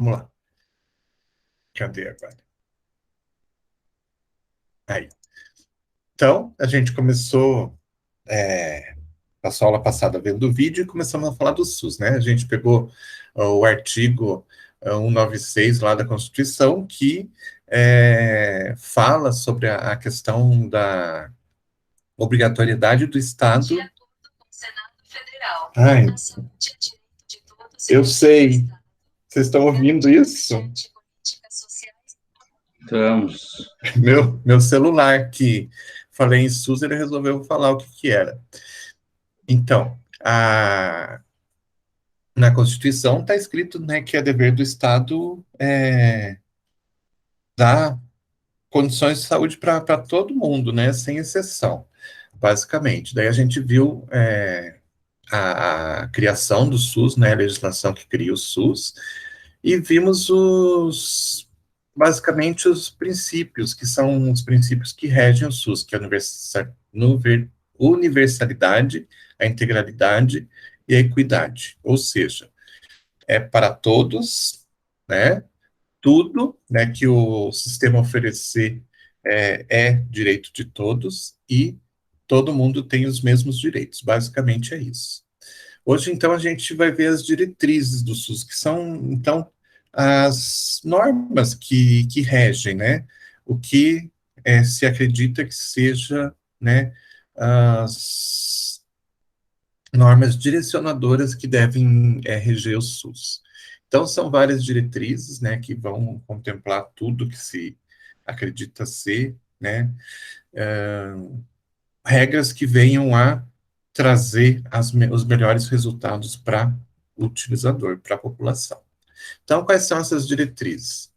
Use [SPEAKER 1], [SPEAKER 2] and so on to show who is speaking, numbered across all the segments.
[SPEAKER 1] Vamos lá. Cadê agora? Aí. Então, a gente começou, passou a aula passada vendo o vídeo e começamos a falar do SUS, né? A gente pegou o artigo 196 lá da Constituição, que fala sobre a questão da obrigatoriedade do Estado. De acordo com o Senado Federal, ai, a saúde é direito de todos. Eu sei. Vocês estão ouvindo isso?
[SPEAKER 2] Estamos.
[SPEAKER 1] Meu celular, que falei em SUS, ele resolveu falar o que era. Então, na Constituição está escrito, né, que é dever do Estado dar condições de saúde para todo mundo, né, sem exceção, basicamente. Daí a gente viu a criação do SUS, né, a legislação que cria o SUS, e vimos basicamente os princípios, que são os princípios que regem o SUS, que é a universalidade, a integralidade e a equidade. Ou seja, é para todos, né? Tudo, né, que o sistema oferecer é direito de todos e todo mundo tem os mesmos direitos. Basicamente é isso. Hoje, então, a gente vai ver as diretrizes do SUS, que são, então, as normas que regem, né? O que se acredita que seja, né, as normas direcionadoras que devem reger o SUS. Então, são várias diretrizes, né, que vão contemplar tudo que se acredita ser, né, regras que venham a trazer os melhores resultados para o utilizador, para a população. Então, quais são essas diretrizes?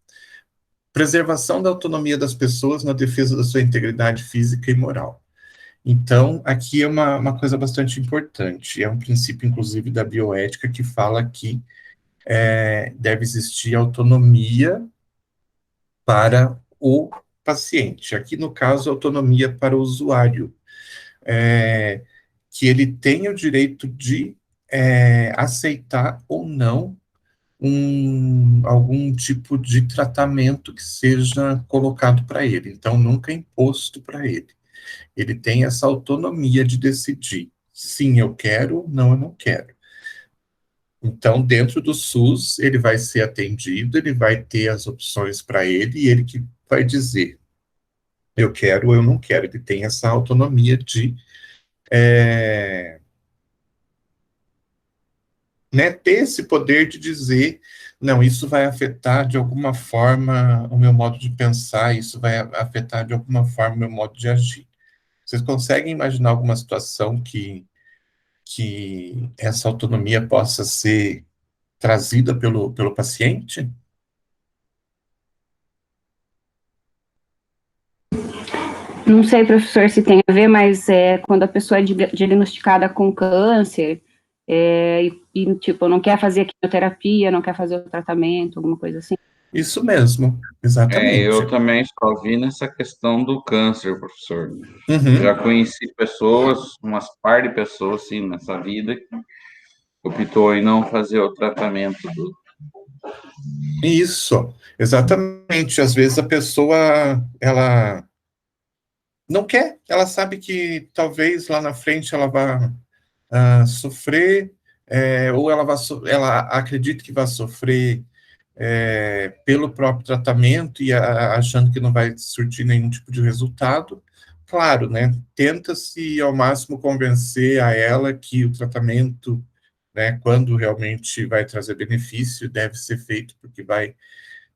[SPEAKER 1] Preservação da autonomia das pessoas na defesa da sua integridade física e moral. Então, aqui é uma coisa bastante importante, é um princípio, inclusive, da bioética, que fala que deve existir autonomia para o paciente. Aqui, no caso, autonomia para o usuário, que ele tenha o direito de aceitar ou não algum tipo de tratamento que seja colocado para ele. Então, nunca é imposto para ele. Ele tem essa autonomia de decidir, sim, eu quero, não, eu não quero. Então, dentro do SUS, ele vai ser atendido, ele vai ter as opções para ele, e ele que vai dizer, eu quero ou eu não quero. Ele tem essa autonomia de né, ter esse poder de dizer, não, isso vai afetar de alguma forma o meu modo de pensar, isso vai afetar de alguma forma o meu modo de agir. Vocês conseguem imaginar alguma situação que essa autonomia possa ser trazida pelo paciente?
[SPEAKER 3] Não sei, professor, se tem a ver, mas quando a pessoa é diagnosticada com câncer tipo, não quer fazer quimioterapia, não quer fazer o tratamento, alguma coisa assim.
[SPEAKER 1] Isso mesmo, exatamente.
[SPEAKER 2] Eu também só vi nessa questão do câncer, professor.
[SPEAKER 1] Uhum.
[SPEAKER 2] Já conheci pessoas, umas par de pessoas, assim, nessa vida, que optou em não fazer o tratamento do...
[SPEAKER 1] Isso, exatamente. Às vezes a pessoa, ela não quer, ela sabe que talvez lá na frente ela vá sofrer, ou ela acredita que vai sofrer pelo próprio tratamento e achando que não vai surtir nenhum tipo de resultado. Claro, né, tenta-se ao máximo convencer a ela que o tratamento, né, quando realmente vai trazer benefício, deve ser feito porque vai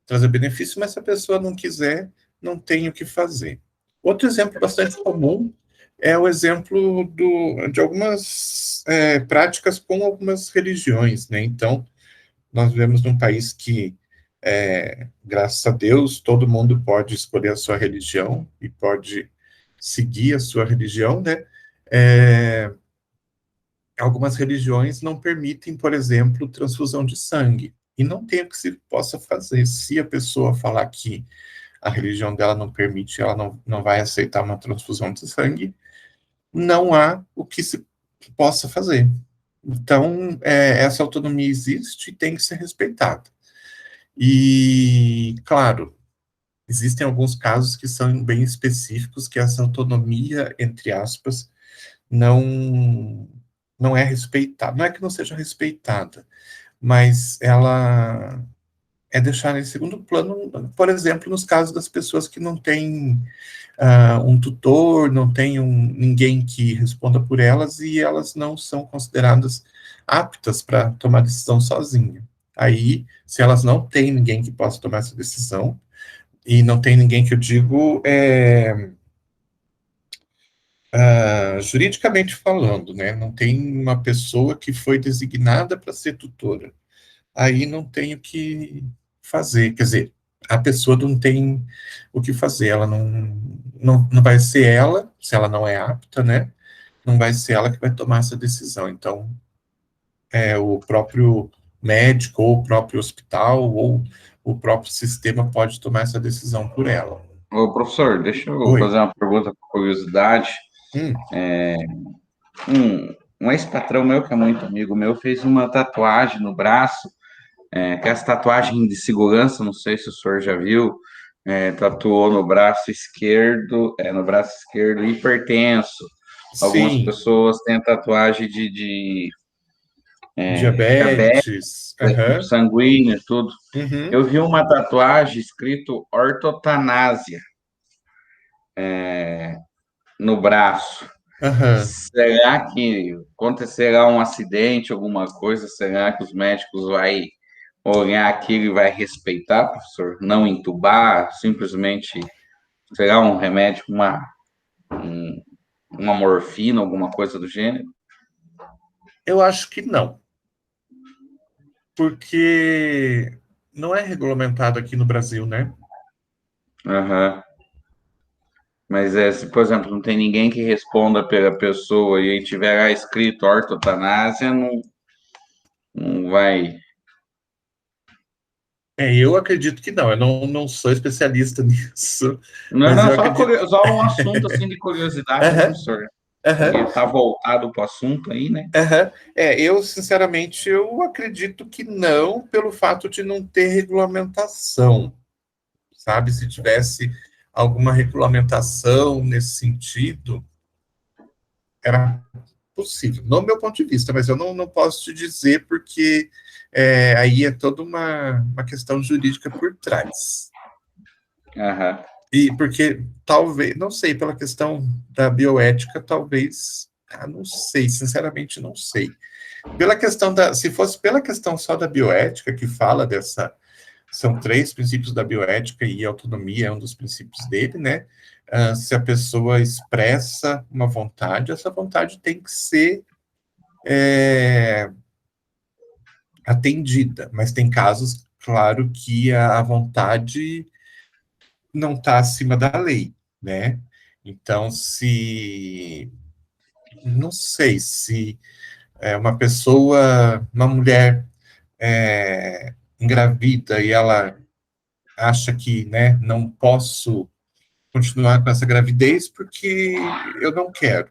[SPEAKER 1] trazer benefício, mas se a pessoa não quiser, não tem o que fazer. Outro exemplo bastante comum é o exemplo de algumas práticas com algumas religiões, né? Então, nós vivemos num país que, graças a Deus, todo mundo pode escolher a sua religião e pode seguir a sua religião, né? Algumas religiões não permitem, por exemplo, transfusão de sangue. E não tem o que se possa fazer. Se a pessoa falar que a religião dela não permite, ela não vai aceitar uma transfusão de sangue, não há o que se possa fazer. Então, essa autonomia existe e tem que ser respeitada. E, claro, existem alguns casos que são bem específicos, que essa autonomia, entre aspas, não é respeitada. Não é que não seja respeitada, mas ela é deixada em segundo plano, por exemplo, nos casos das pessoas que não têm um tutor, não tem ninguém que responda por elas e elas não são consideradas aptas para tomar decisão sozinha. Aí, se elas não têm ninguém que possa tomar essa decisão, e não tem ninguém que eu digo, juridicamente falando, né? Não tem uma pessoa que foi designada para ser tutora. Aí não tem o que fazer, quer dizer, a pessoa não tem o que fazer, ela não vai ser ela, se ela não é apta, né? Não vai ser ela que vai tomar essa decisão. Então, o próprio médico, ou o próprio hospital, ou o próprio sistema pode tomar essa decisão por ela.
[SPEAKER 2] Ô, professor, deixa eu
[SPEAKER 1] Oi.
[SPEAKER 2] fazer uma pergunta por curiosidade.
[SPEAKER 1] Hum.
[SPEAKER 2] Um ex-patrão meu, que é muito amigo meu, fez uma tatuagem no braço, que é essa tatuagem de segurança, não sei se o senhor já viu, tatuou no braço esquerdo, hipertenso. Algumas
[SPEAKER 1] Sim,
[SPEAKER 2] pessoas têm tatuagem de diabetes,
[SPEAKER 1] diabetes.
[SPEAKER 2] tipo
[SPEAKER 1] Aham.
[SPEAKER 2] sanguíneo e tudo.
[SPEAKER 1] Uhum.
[SPEAKER 2] Eu vi uma tatuagem escrito ortotanásia no braço.
[SPEAKER 1] Aham.
[SPEAKER 2] Será que acontecerá um acidente, alguma coisa? Será que os médicos vão olhar aquilo e vai respeitar, professor? Não entubar, simplesmente será um remédio, uma morfina, alguma coisa do gênero?
[SPEAKER 1] Eu acho que não, porque não é regulamentado aqui no Brasil, né?
[SPEAKER 2] Aham. Mas se, por exemplo, não tem ninguém que responda pela pessoa e aí tiver lá escrito ortotanásia, não vai.
[SPEAKER 1] Eu acredito que não, eu não sou especialista nisso,
[SPEAKER 2] Não,
[SPEAKER 1] mas
[SPEAKER 2] não,
[SPEAKER 1] eu
[SPEAKER 2] só,
[SPEAKER 1] acredito.
[SPEAKER 2] só um assunto assim de curiosidade, né,
[SPEAKER 1] Aham,
[SPEAKER 2] professor? E
[SPEAKER 1] aham,
[SPEAKER 2] está voltado para o assunto aí, né?
[SPEAKER 1] aham. Eu, sinceramente, eu acredito que não, pelo fato de não ter regulamentação, sabe? Se tivesse alguma regulamentação nesse sentido, era possível, no meu ponto de vista, mas eu não posso te dizer porque aí é toda uma questão jurídica por trás.
[SPEAKER 2] Aham.
[SPEAKER 1] E porque talvez, não sei, pela questão da bioética, talvez, não sei, sinceramente não sei. Pela questão se fosse pela questão só da bioética, que fala são 3 princípios da bioética e a autonomia é um dos princípios dele, né? Se a pessoa expressa uma vontade, essa vontade tem que ser atendida, mas tem casos, claro, que a vontade não está acima da lei, né? Então, não sei se uma mulher engravida e ela acha que, né, não posso continuar com essa gravidez porque eu não quero.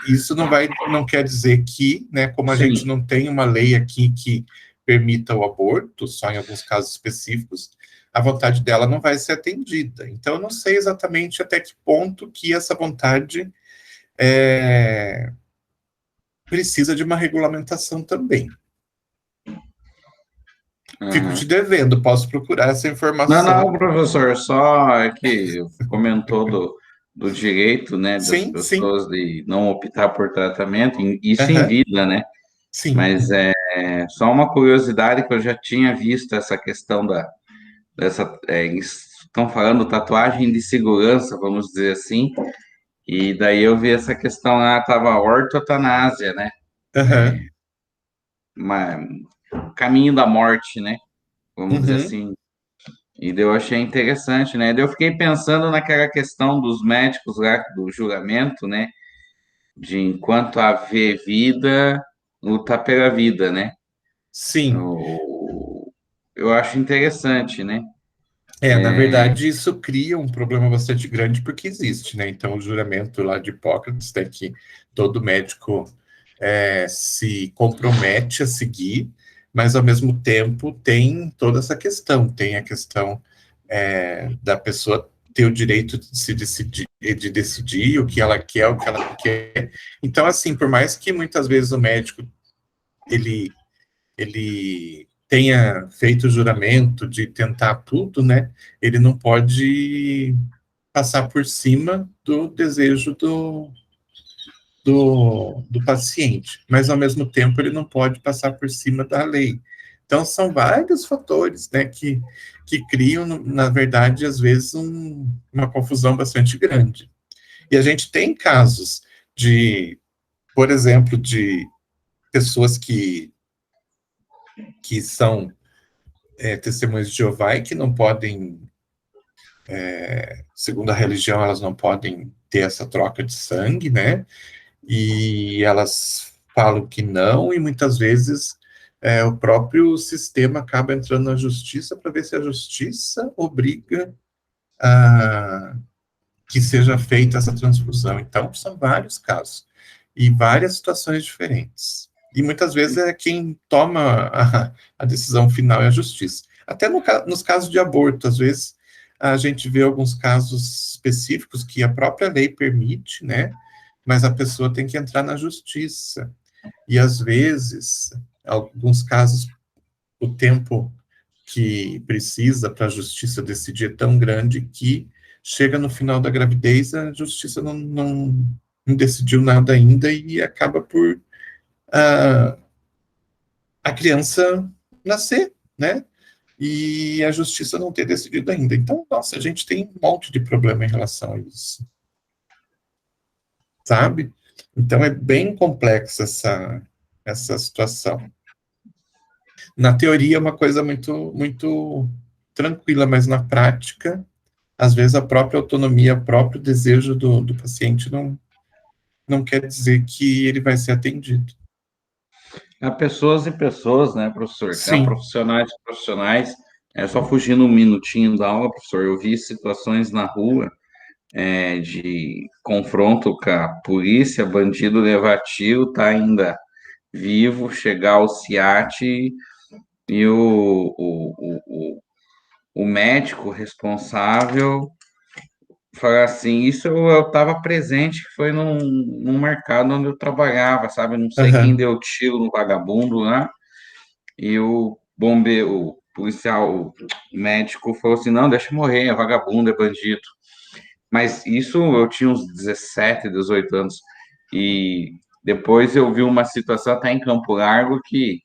[SPEAKER 1] Isso não quer dizer que, né, como a gente
[SPEAKER 2] Sim,
[SPEAKER 1] não tem uma lei aqui que permita o aborto, só em alguns casos específicos, a vontade dela não vai ser atendida. Então, eu não sei exatamente até que ponto que essa vontade precisa de uma regulamentação também. Fico te
[SPEAKER 2] aham.
[SPEAKER 1] devendo, posso procurar essa
[SPEAKER 2] Não,
[SPEAKER 1] informação.
[SPEAKER 2] não, professor, só é que comentou do direito, né, das
[SPEAKER 1] Sim, sim.
[SPEAKER 2] pessoas de não optar por tratamento, isso em
[SPEAKER 1] Aham,
[SPEAKER 2] vida, né?
[SPEAKER 1] sim.
[SPEAKER 2] Mas só uma curiosidade que eu já tinha visto essa questão estão falando tatuagem de segurança, vamos dizer assim, e daí eu vi essa questão lá, tava ortotanásia, né?
[SPEAKER 1] Aham,
[SPEAKER 2] Uma, caminho da morte, né? Vamos dizer
[SPEAKER 1] uhum.
[SPEAKER 2] assim. E daí eu achei interessante, né? Daí eu fiquei pensando naquela questão dos médicos lá, do juramento, né? De enquanto haver vida, lutar pela vida, né?
[SPEAKER 1] Sim.
[SPEAKER 2] Eu acho interessante, né?
[SPEAKER 1] Na verdade, isso cria um problema bastante grande porque existe, né? Então, o juramento lá de Hipócrates é que todo médico se compromete a seguir, mas ao mesmo tempo tem toda essa questão, tem a questão da pessoa ter o direito de decidir o que ela quer, o que ela não quer. Então, assim, por mais que muitas vezes o médico ele tenha feito o juramento de tentar tudo, né, ele não pode passar por cima do desejo do paciente, mas ao mesmo tempo ele não pode passar por cima da lei. Então são vários fatores, né, que criam, na verdade, às vezes uma confusão bastante grande. E a gente tem casos de, por exemplo, de pessoas que são testemunhas de Jeová e que não podem, segundo a religião, elas não podem ter essa troca de sangue, né? E elas falam que não, e muitas vezes o próprio sistema acaba entrando na justiça para ver se a justiça obriga a que seja feita essa transfusão. Então, são vários casos, e várias situações diferentes. E muitas vezes é quem toma a decisão final é a justiça. Até nos casos de aborto, às vezes, a gente vê alguns casos específicos que a própria lei permite, né? Mas a pessoa tem que entrar na justiça. E, às vezes, alguns casos, o tempo que precisa para a justiça decidir é tão grande que chega no final da gravidez, a justiça não decidiu nada ainda e acaba por a criança nascer, né? E a justiça não ter decidido ainda. Então, nossa, a gente tem um monte de problema em relação a isso, sabe? Então, é bem complexa essa situação. Na teoria, é uma coisa muito, muito tranquila, mas na prática, às vezes, a própria autonomia, o próprio desejo do paciente não quer dizer que ele vai ser atendido.
[SPEAKER 2] Há pessoas e pessoas, né, professor? Há
[SPEAKER 1] Sim.
[SPEAKER 2] profissionais e profissionais. Só fugindo um minutinho da aula, professor, eu vi situações na rua de confronto com a polícia, bandido levar tiro, tá ainda vivo, chegar ao CIAT e o médico responsável falar assim, isso eu estava presente, que foi num mercado onde eu trabalhava, sabe? Não sei quem
[SPEAKER 1] Aham.
[SPEAKER 2] deu tiro no vagabundo lá, e o bombeiro, o policial, o médico falou assim, não, deixa eu morrer, é vagabundo, é bandido. Mas isso eu tinha uns 17, 18 anos, e depois eu vi uma situação até em Campo Largo que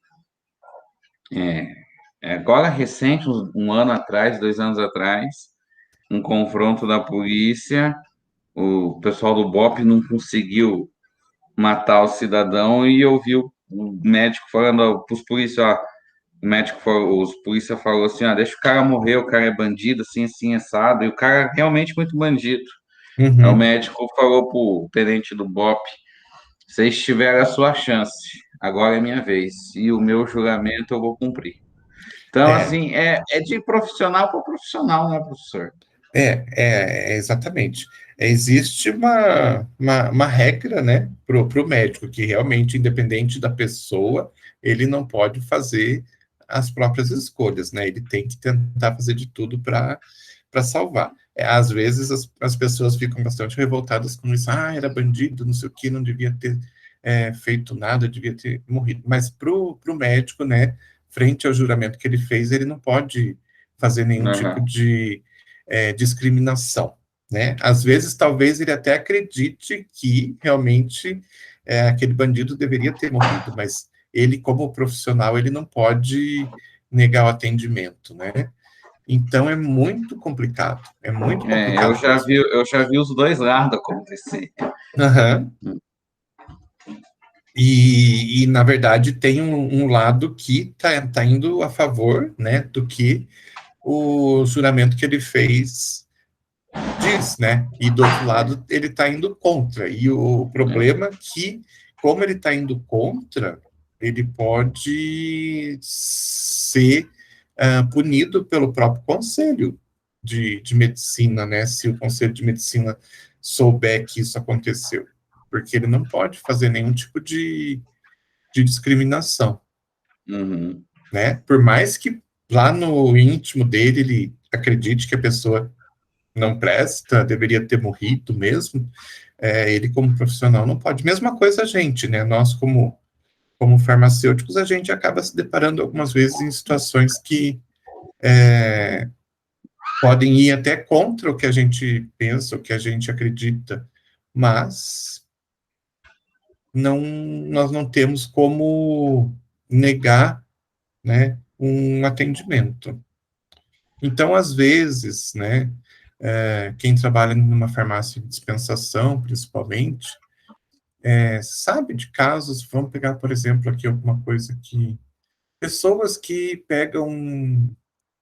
[SPEAKER 2] agora recente, um ano atrás, 2 anos atrás, um confronto da polícia, o pessoal do BOP não conseguiu matar o cidadão e eu vi o médico falando para os policiais, o médico falou, os polícia falou assim, deixa o cara morrer, o cara é bandido, assim, assim, assado, e o cara é realmente muito bandido. Aí o
[SPEAKER 1] Uhum.
[SPEAKER 2] médico falou pro tenente do BOP, vocês tiveram a sua chance, agora é minha vez, e o meu juramento eu vou cumprir. Então,
[SPEAKER 1] É,
[SPEAKER 2] assim, é de profissional para profissional, né, professor?
[SPEAKER 1] exatamente. Existe uma regra, né, para o médico, que realmente, independente da pessoa, ele não pode fazer as próprias escolhas, né? Ele tem que tentar fazer de tudo para salvar. Às vezes as pessoas ficam bastante revoltadas com isso, era bandido, não sei o que, não devia ter feito nada, devia ter morrido. Mas para o médico, né, frente ao juramento que ele fez, ele não pode fazer nenhum tipo
[SPEAKER 2] Uhum.
[SPEAKER 1] de discriminação, né? Às vezes, talvez ele até acredite que realmente aquele bandido deveria ter morrido, mas ele, como profissional, ele não pode negar o atendimento, né? Então é muito complicado mesmo.
[SPEAKER 2] Eu já vi os dois lados acontecer.
[SPEAKER 1] Uhum. Na verdade, tem um lado que tá indo a favor, né, do que o juramento que ele fez diz, né? E do outro lado, ele está indo contra. E o problema é que, como ele está indo contra, ele pode ser punido pelo próprio conselho de medicina, né? Se o conselho de medicina souber que isso aconteceu. Porque ele não pode fazer nenhum tipo de discriminação.
[SPEAKER 2] Uhum.
[SPEAKER 1] né? Por mais que lá no íntimo dele ele acredite que a pessoa não presta, deveria ter morrido mesmo, ele como profissional não pode. Mesma coisa a gente, né? Nós como farmacêuticos, a gente acaba se deparando algumas vezes em situações que podem ir até contra o que a gente pensa, o que a gente acredita, mas nós não temos como negar, né, um atendimento. Então, às vezes, né, quem trabalha numa farmácia de dispensação, principalmente, sabe de casos, vamos pegar, por exemplo, aqui alguma coisa que pessoas que pegam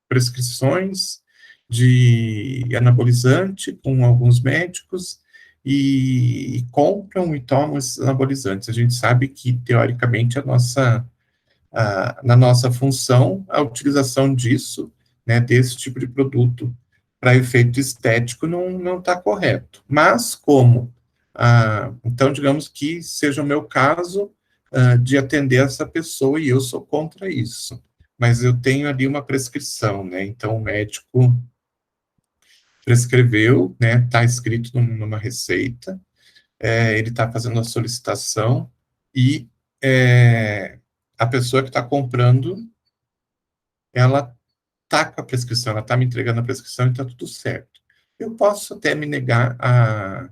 [SPEAKER 1] prescrições de anabolizante com alguns médicos e compram e tomam esses anabolizantes. A gente sabe que, teoricamente, na nossa função, a utilização disso, né, desse tipo de produto para efeito estético não está correto. Mas como? Então, digamos que seja o meu caso de atender essa pessoa e eu sou contra isso. Mas eu tenho ali uma prescrição, né? Então, o médico prescreveu, né? Está escrito numa receita, ele está fazendo a solicitação e a pessoa que está comprando, ela está com a prescrição, ela está me entregando a prescrição e está tudo certo. Eu posso até me negar a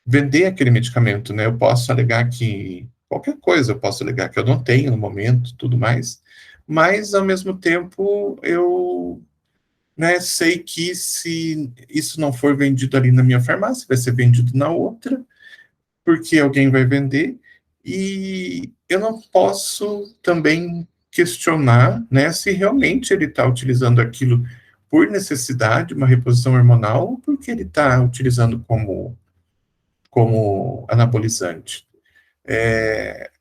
[SPEAKER 1] vender aquele medicamento, né? Eu posso alegar que qualquer coisa, eu posso alegar que eu não tenho no momento, tudo mais, mas ao mesmo tempo eu, né, sei que se isso não for vendido ali na minha farmácia, vai ser vendido na outra, porque alguém vai vender, e eu não posso também questionar, né, se realmente ele está utilizando aquilo por necessidade, uma reposição hormonal, ou porque ele está utilizando como anabolizante.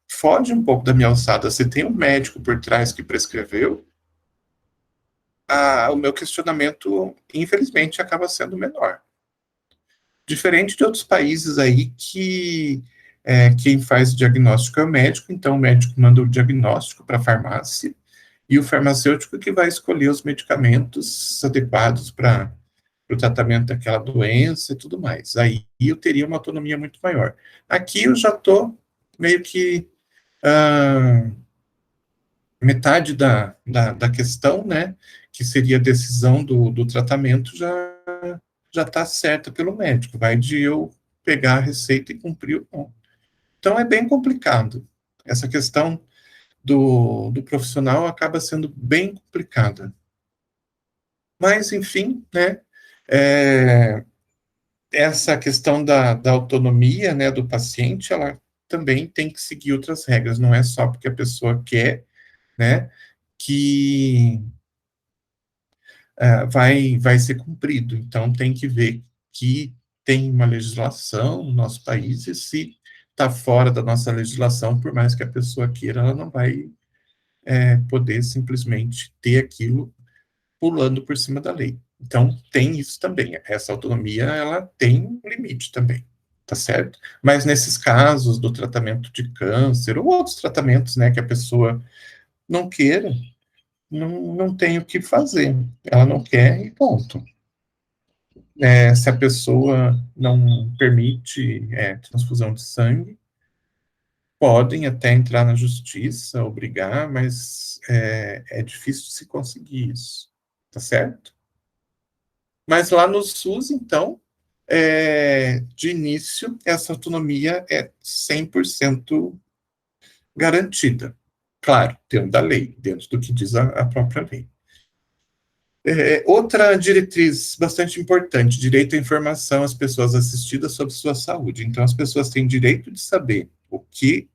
[SPEAKER 1] Foge um pouco da minha alçada. Se tem um médico por trás que prescreveu, o meu questionamento, infelizmente, acaba sendo menor. Diferente de outros países aí que quem faz o diagnóstico é o médico, então o médico manda o diagnóstico para a farmácia e o farmacêutico que vai escolher os medicamentos adequados para o tratamento daquela doença e tudo mais. Aí eu teria uma autonomia muito maior. Aqui eu já estou meio que metade da questão, né, que seria a decisão do tratamento, já está certa pelo médico, vai de eu pegar a receita e cumprir ou não. Então é bem complicado. Essa questão do profissional acaba sendo bem complicada. Mas, enfim, né, essa questão da autonomia, né, do paciente, ela também tem que seguir outras regras, não é só porque a pessoa quer, né, que vai ser cumprido. Então, tem que ver que tem uma legislação no nosso país, e se está fora da nossa legislação, por mais que a pessoa queira, ela não vai poder simplesmente ter aquilo pulando por cima da lei. Então, tem isso também. Essa autonomia, ela tem um limite também, tá certo? Mas nesses casos do tratamento de câncer, ou outros tratamentos, né, que a pessoa não queira, não tem o que fazer. Ela não quer e ponto. Se a pessoa não permite transfusão de sangue, podem até entrar na justiça, obrigar, mas é difícil se conseguir isso, tá certo? Mas lá no SUS, então, de início, essa autonomia é 100% garantida. Claro, dentro da lei, dentro do que diz a própria lei. Outra diretriz bastante importante, direito à informação às pessoas assistidas sobre sua saúde. Então, as pessoas têm direito de saber o que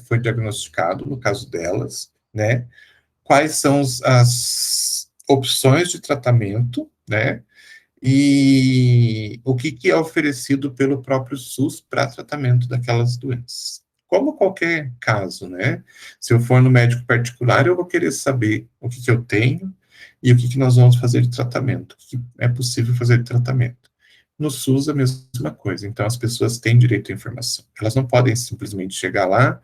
[SPEAKER 1] foi diagnosticado, no caso delas, né? Quais são as opções de tratamento, né? E o que é oferecido pelo próprio SUS para tratamento daquelas doenças. Como qualquer caso, né? Se eu for no médico particular, eu vou querer saber o que eu tenho e o que nós vamos fazer de tratamento, o que é possível fazer de tratamento. No SUS, a mesma coisa. Então, as pessoas têm direito à informação. Elas não podem simplesmente chegar lá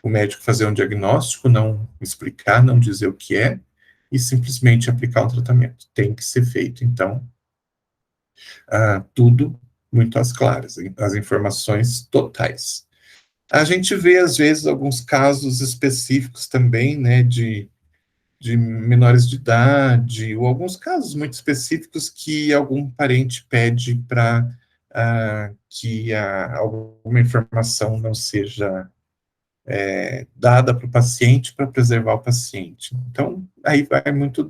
[SPEAKER 1] o médico fazer um diagnóstico, não explicar, não dizer o que é, e simplesmente aplicar um tratamento. Tem que ser feito, então, tudo muito às claras, as informações totais. A gente vê, às vezes, alguns casos específicos também, né, de menores de idade, ou alguns casos muito específicos que algum parente pede para que alguma informação não seja dada para o paciente para preservar o paciente. Então, aí vai muito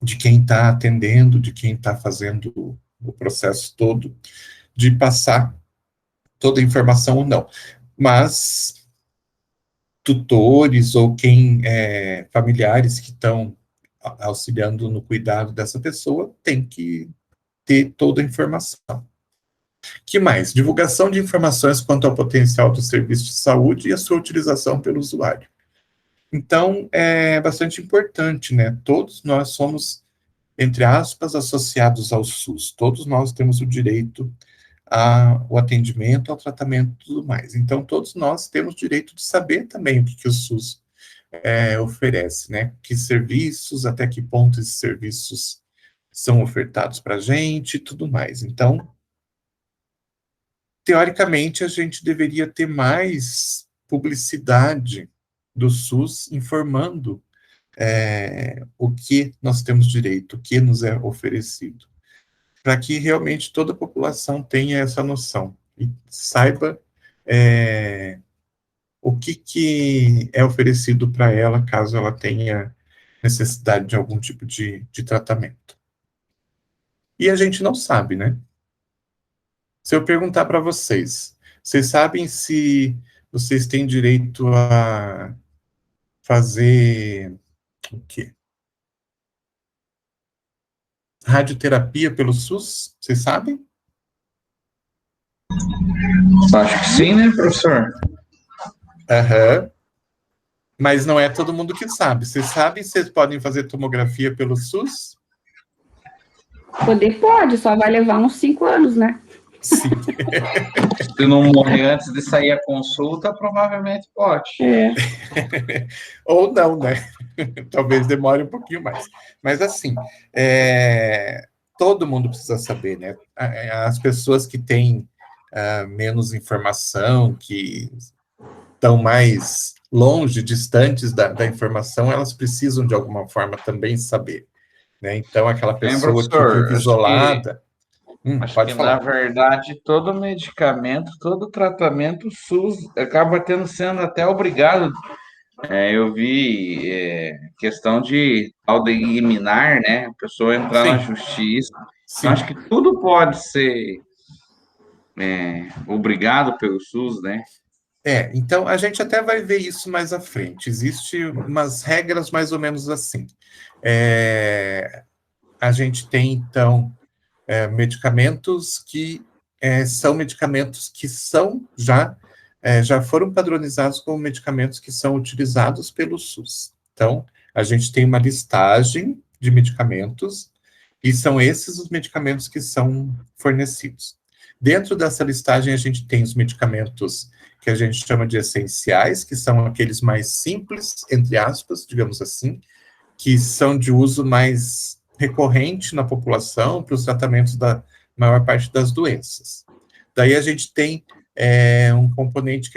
[SPEAKER 1] de quem está atendendo, de quem está fazendo o processo todo, de passar toda a informação ou não. Mas tutores ou familiares que estão auxiliando no cuidado dessa pessoa tem que ter toda a informação. Que mais? Divulgação de informações quanto ao potencial do serviço de saúde e a sua utilização pelo usuário. Então, é bastante importante, né? Todos nós somos, entre aspas, associados ao SUS. Todos nós temos o direito ao atendimento, ao tratamento e tudo mais. Então, todos nós temos direito de saber também o que o SUS oferece, né? Que serviços, até que ponto esses serviços são ofertados para a gente e tudo mais. Então, teoricamente, a gente deveria ter mais publicidade do SUS informando o que nós temos direito, o que nos é oferecido, para que realmente toda a população tenha essa noção e saiba o que é oferecido para ela, caso ela tenha necessidade de algum tipo de tratamento. E a gente não sabe, né? Se eu perguntar para vocês, vocês sabem se vocês têm direito a fazer o quê? Radioterapia pelo SUS? Vocês sabem?
[SPEAKER 2] Acho que sim, né, professor?
[SPEAKER 1] Aham. Mas não é todo mundo que sabe. Vocês sabem se vocês podem fazer tomografia pelo SUS?
[SPEAKER 3] Poder pode, só vai levar uns 5 anos, né?
[SPEAKER 1] Sim.
[SPEAKER 2] Se não morrer antes de sair a consulta, provavelmente pode.
[SPEAKER 1] Ou não, né? Talvez demore um pouquinho mais. Mas, assim, todo mundo precisa saber, né? As pessoas que têm menos informação, que estão mais longe, distantes da informação, elas precisam, de alguma forma, também saber, né? Então, aquela pessoa que
[SPEAKER 2] Professor,
[SPEAKER 1] vive isolada...
[SPEAKER 2] acho
[SPEAKER 1] pode
[SPEAKER 2] que,
[SPEAKER 1] falar.
[SPEAKER 2] na verdade, todo medicamento, todo tratamento, o SUS acaba sendo até obrigado. Eu vi questão de tal de liminar, né? A pessoa entrar na
[SPEAKER 1] Sim,
[SPEAKER 2] justiça. Então,
[SPEAKER 1] sim.
[SPEAKER 2] acho que tudo pode ser obrigado pelo SUS, né?
[SPEAKER 1] Então a gente até vai ver isso mais à frente. Existem umas regras mais ou menos assim. A gente tem, então, medicamentos que são medicamentos que já foram padronizados como medicamentos que são utilizados pelo SUS. Então, a gente tem uma listagem de medicamentos e são esses os medicamentos que são fornecidos. Dentro dessa listagem, a gente tem os medicamentos que a gente chama de essenciais, que são aqueles mais simples, entre aspas, digamos assim, que são de uso mais recorrente na população para os tratamentos da maior parte das doenças. Daí a gente tem um componente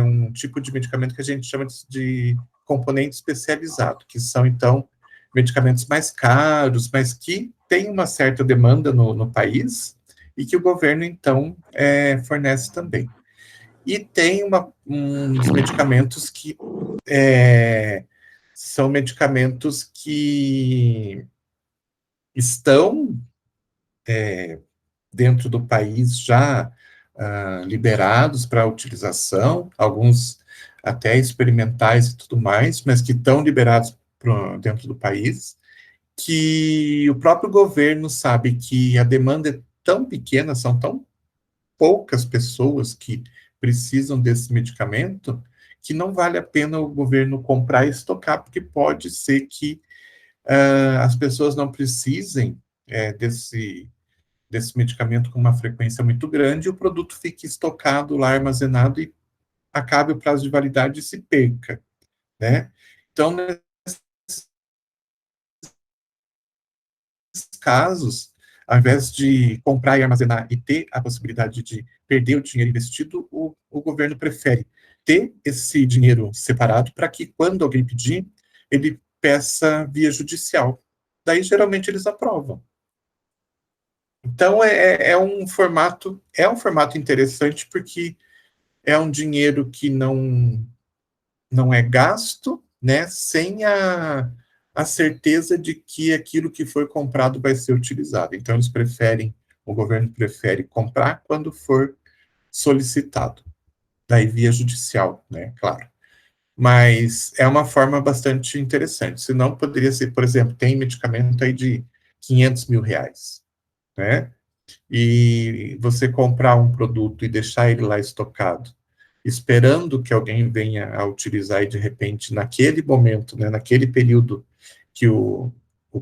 [SPEAKER 1] um tipo de medicamento que a gente chama de componente especializado, que são, então, medicamentos mais caros, mas que têm uma certa demanda no país e que o governo, então, fornece também. E tem uns medicamentos que são medicamentos que estão dentro do país já liberados para utilização, alguns até experimentais e tudo mais, mas que estão liberados dentro do país, que o próprio governo sabe que a demanda é tão pequena, são tão poucas pessoas que precisam desse medicamento, que não vale a pena o governo comprar e estocar, porque pode ser que as pessoas não precisem desse medicamento com uma frequência muito grande, e o produto fique estocado lá, armazenado, e acabe o prazo de validade e se perca, né? Então, nesses casos, ao invés de comprar e armazenar e ter a possibilidade de perder o dinheiro investido, o governo prefere ter esse dinheiro separado para que, quando alguém pedir, ele peça via judicial. Daí, geralmente, eles aprovam. Então, é um formato interessante, porque é um dinheiro que não é gasto, né, sem a certeza de que aquilo que foi comprado vai ser utilizado. Então, o governo prefere comprar quando for solicitado, daí via judicial, né, claro. Mas é uma forma bastante interessante. Senão, poderia ser, por exemplo, tem medicamento aí de 500 mil reais, né? E você comprar um produto e deixar ele lá estocado, esperando que alguém venha a utilizar, e de repente, naquele momento, né, naquele período que o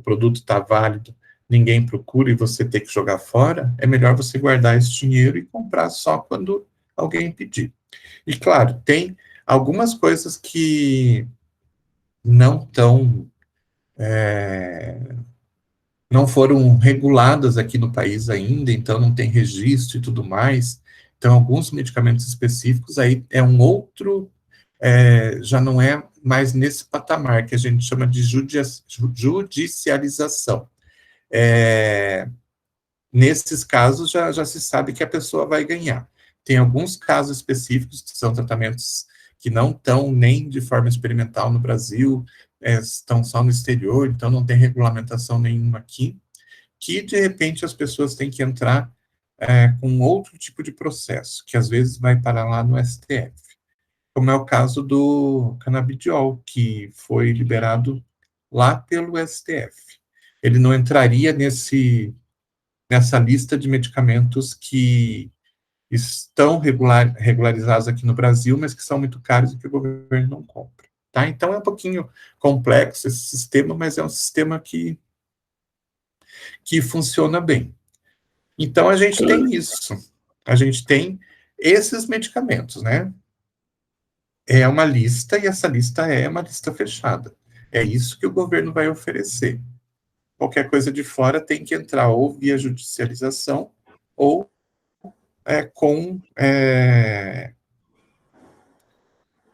[SPEAKER 1] produto está válido, ninguém procura e você tem que jogar fora, é melhor você guardar esse dinheiro e comprar só quando alguém pedir. E, claro, tem algumas coisas que não estão, não foram reguladas aqui no país ainda, então não tem registro e tudo mais. Então, alguns medicamentos específicos aí é um outro, já não é mais nesse patamar, que a gente chama de judicialização. Nesses casos, já se sabe que a pessoa vai ganhar. Tem alguns casos específicos, que são tratamentos que não estão nem de forma experimental no Brasil, estão só no exterior, então não tem regulamentação nenhuma aqui, que, de repente, as pessoas têm que entrar com outro tipo de processo, que às vezes vai parar lá no STF, como é o caso do canabidiol, que foi liberado lá pelo STF. Ele não entraria nessa lista de medicamentos que estão regularizados aqui no Brasil, mas que são muito caros e que o governo não compra. Tá? Então, é um pouquinho complexo esse sistema, mas é um sistema que funciona bem. Então, a gente tem isso. A gente tem esses medicamentos, né? É uma lista, e essa lista é uma lista fechada. É isso que o governo vai oferecer. Qualquer coisa de fora tem que entrar ou via judicialização, ou com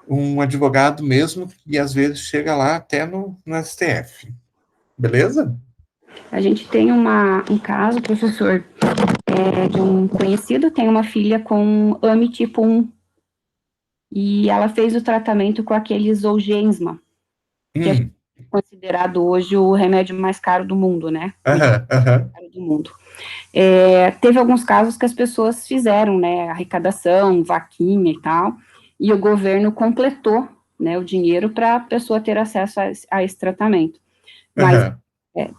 [SPEAKER 1] um advogado mesmo, e às vezes chega lá até no STF. Beleza?
[SPEAKER 3] A gente tem um caso, professor, de um conhecido, tem uma filha com AME tipo 1, e ela fez o tratamento com aquele Zolgensma, que é considerado hoje o remédio mais caro do mundo, né? Do mundo. Teve alguns casos que as pessoas fizeram, né, arrecadação, vaquinha e tal, e o governo completou, né, o dinheiro para a pessoa ter acesso a esse tratamento. Mas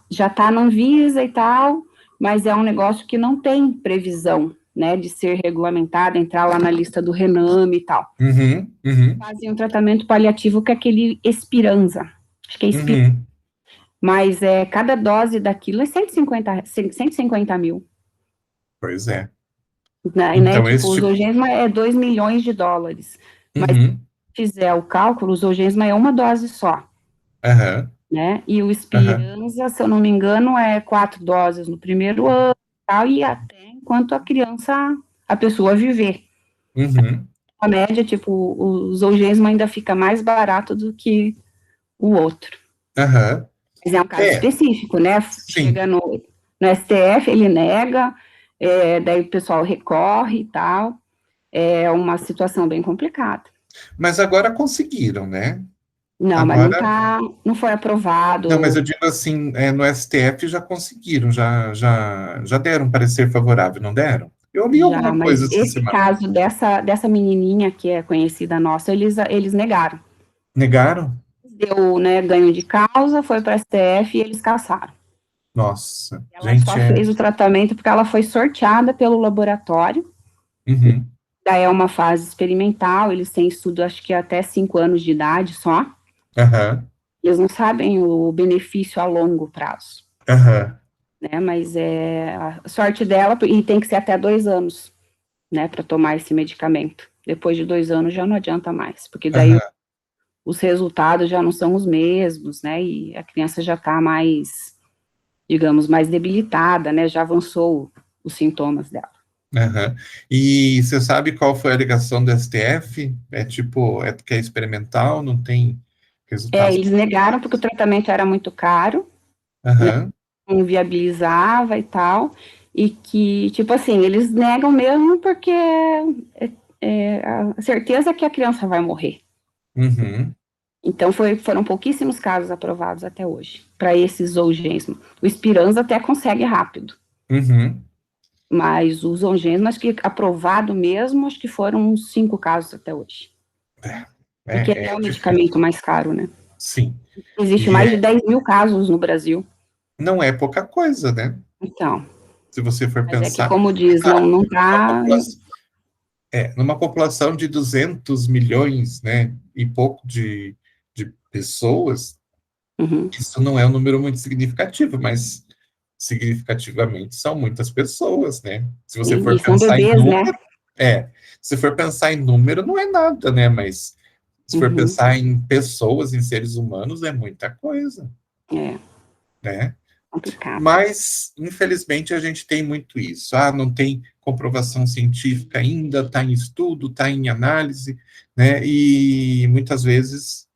[SPEAKER 3] já está na Anvisa e tal, mas é um negócio que não tem previsão, né, de ser regulamentado, entrar lá na lista do Rename e tal. Fazem um tratamento paliativo com aquele Espiranza, acho que é Espiranza. Mas cada dose daquilo é 150 mil.
[SPEAKER 1] Pois é.
[SPEAKER 3] Né,
[SPEAKER 1] então,
[SPEAKER 3] tipo, o Zolgensma é 2 milhões de dólares. Mas se fizer o cálculo, o Zolgensma é uma dose só. Né? E o Espiranza, se eu não me engano, é 4 doses no primeiro ano, tal, e até enquanto a pessoa viver. A média, tipo, o Zolgensma ainda fica mais barato do que o outro. Mas é um caso específico, né?
[SPEAKER 1] Sim.
[SPEAKER 3] Chega no STF, ele nega, daí o pessoal recorre e tal. É uma situação bem complicada.
[SPEAKER 1] Mas agora conseguiram, né?
[SPEAKER 3] Não,
[SPEAKER 1] agora...
[SPEAKER 3] mas não foi aprovado.
[SPEAKER 1] Não, mas eu digo assim, no STF já conseguiram, já deram um parecer favorável, não deram? Eu li alguma coisa essa
[SPEAKER 3] esse
[SPEAKER 1] semana.
[SPEAKER 3] caso dessa menininha que é conhecida nossa, eles negaram.
[SPEAKER 1] Negaram?
[SPEAKER 3] Deu, né, ganho de causa, foi para a STF e eles cassaram.
[SPEAKER 1] Nossa,
[SPEAKER 3] ela só fez o tratamento porque ela foi sorteada pelo laboratório. Daí é uma fase experimental, eles têm estudo, acho que até 5 anos de idade só. Eles não sabem o benefício a longo prazo. né, mas a sorte dela, e tem que ser até 2 anos, né, para tomar esse medicamento. Depois de 2 anos já não adianta mais, porque daí os resultados já não são os mesmos, né, e a criança já está mais, digamos, mais debilitada, né, já avançou os sintomas dela.
[SPEAKER 1] E você sabe qual foi a alegação do STF? É porque é experimental, não tem resultados.
[SPEAKER 3] Eles negaram porque o tratamento era muito caro, não viabilizava e tal, e que, tipo assim, eles negam mesmo porque a certeza é que a criança vai morrer. Então, foram pouquíssimos casos aprovados até hoje, para esses Zolgensma. O Spinraza até consegue rápido. Mas os Zolgensma, acho que aprovado mesmo, acho que foram uns 5 casos até hoje. Porque é o medicamento mais caro, né?
[SPEAKER 1] Sim.
[SPEAKER 3] Existe mais de 10 mil casos no Brasil.
[SPEAKER 1] Não é pouca coisa, né?
[SPEAKER 3] Então.
[SPEAKER 1] Se você for
[SPEAKER 3] mas
[SPEAKER 1] pensar.
[SPEAKER 3] É que, como diz, não está.
[SPEAKER 1] Numa população de 200 milhões, né? E pouco de pessoas, isso não é um número muito significativo, mas significativamente são muitas pessoas, né? Se você for pensar
[SPEAKER 3] bebês,
[SPEAKER 1] em número, se for pensar em número, não é nada, né? Mas se for pensar em pessoas, em seres humanos, é muita coisa. Né?
[SPEAKER 3] Complicado.
[SPEAKER 1] Mas, infelizmente, a gente tem muito isso. Não tem comprovação científica ainda, está em estudo, está em análise, né? E muitas vezes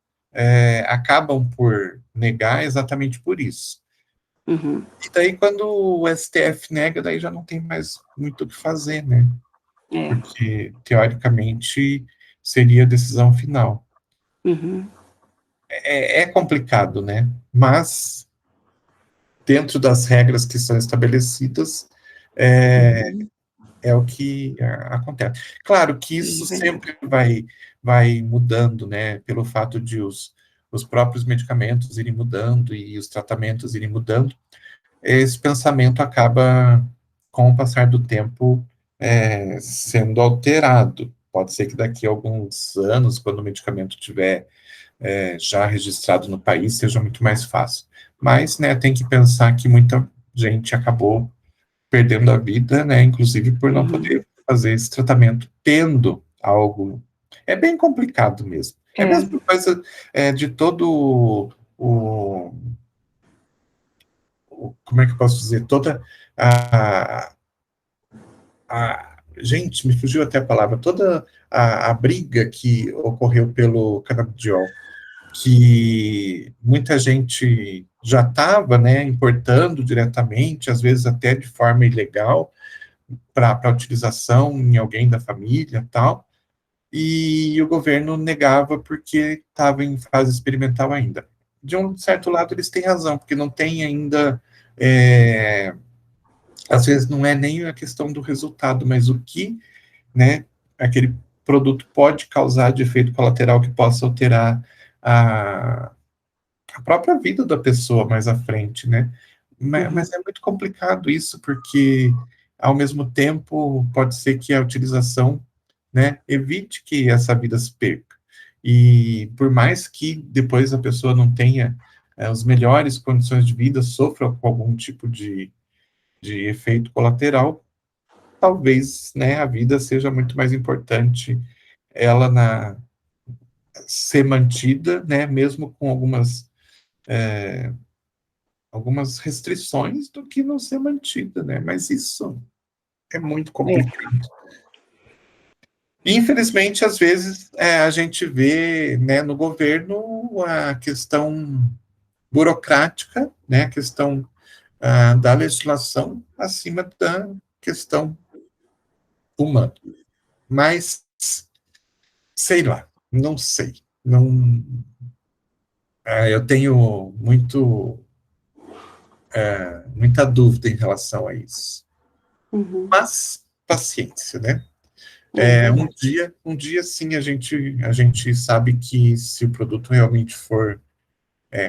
[SPEAKER 1] acabam por negar exatamente por isso. E daí, quando o STF nega, daí já não tem mais muito o que fazer, né? Porque, teoricamente, seria a decisão final. É complicado, né? Mas, dentro das regras que são estabelecidas, é o que acontece. Claro que isso sempre vai mudando, né? Pelo fato de os próprios medicamentos irem mudando e os tratamentos irem mudando, esse pensamento acaba, com o passar do tempo, sendo alterado. Pode ser que daqui a alguns anos, quando o medicamento tiver já registrado no país, seja muito mais fácil. Mas, né, tem que pensar que muita gente acabou perdendo a vida, né, inclusive por não poder fazer esse tratamento, tendo algo. É bem complicado mesmo. É a mesma coisa de todo como é que eu posso dizer? Toda gente, me fugiu até a palavra, toda a briga que ocorreu pelo canabidiol, que muita gente já estava, né, importando diretamente, às vezes até de forma ilegal, para utilização em alguém da família e tal, e o governo negava porque estava em fase experimental ainda. De um certo lado, eles têm razão, porque não tem ainda, às vezes não é nem a questão do resultado, mas o que, né, aquele produto pode causar de efeito colateral que possa alterar a própria vida da pessoa mais à frente, né? Mas é muito complicado isso, porque, ao mesmo tempo, pode ser que a utilização, né, evite que essa vida se perca. E por mais que depois a pessoa não tenha as melhores condições de vida, sofra com algum tipo de efeito colateral, talvez, né, a vida seja muito mais importante, ela ser mantida, né, mesmo com algumas restrições, do que não ser mantida, né? Mas isso é muito complicado. Infelizmente, às vezes, a gente vê, né, no governo a questão burocrática, né, a questão da legislação acima da questão humana. Mas, sei lá, não sei. Não, eu tenho muita dúvida em relação a isso. Mas, paciência, né? Um dia sim, a gente sabe que se o produto realmente for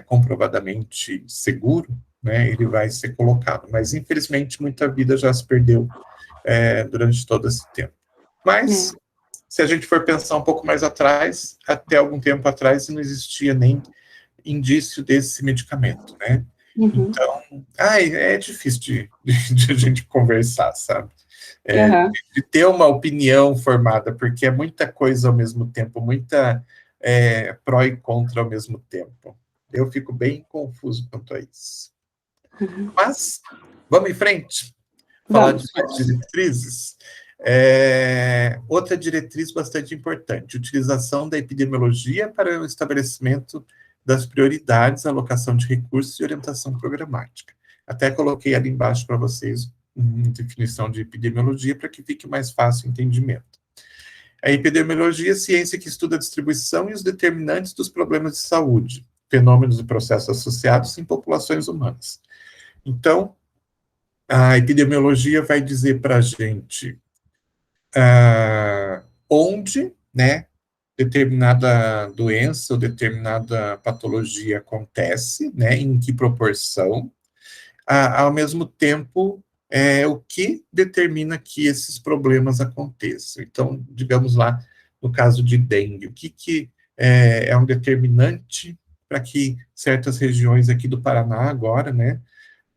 [SPEAKER 1] comprovadamente seguro, né, ele vai ser colocado. Mas, infelizmente, muita vida já se perdeu durante todo esse tempo. Mas, se a gente for pensar um pouco mais atrás, até algum tempo atrás, não existia nem indício desse medicamento, né?
[SPEAKER 3] Uhum.
[SPEAKER 1] Então, é difícil de a gente conversar, sabe?
[SPEAKER 3] Uhum.
[SPEAKER 1] De ter uma opinião formada, porque é muita coisa ao mesmo tempo, muita pró e contra ao mesmo tempo. Eu fico bem confuso quanto a isso.
[SPEAKER 3] Uhum.
[SPEAKER 1] Mas, vamos em frente? Falar de
[SPEAKER 3] Vamos.
[SPEAKER 1] mais diretrizes? Outra diretriz bastante importante, utilização da epidemiologia para o estabelecimento das prioridades, alocação de recursos e orientação programática. Até coloquei ali embaixo para vocês uma definição de epidemiologia para que fique mais fácil o entendimento. A epidemiologia é a ciência que estuda a distribuição e os determinantes dos problemas de saúde, fenômenos e processos associados em populações humanas. Então, a epidemiologia vai dizer para a gente onde, né, determinada doença ou determinada patologia acontece, né, em que proporção, ao mesmo tempo, o que determina que esses problemas aconteçam. Então, digamos lá, no caso de dengue, o que é um determinante para que certas regiões aqui do Paraná agora, né,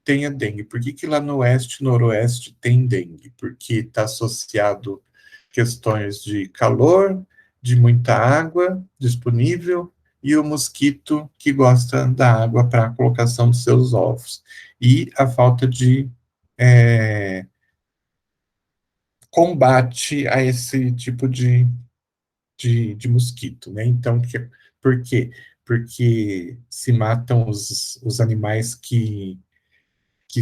[SPEAKER 1] tenha dengue? Por que lá no oeste e noroeste tem dengue? Porque está associado questões de calor, de muita água disponível e o mosquito que gosta da água para a colocação dos seus ovos. E a falta de combate a esse tipo de mosquito, né? Então, por quê? Porque se matam os animais que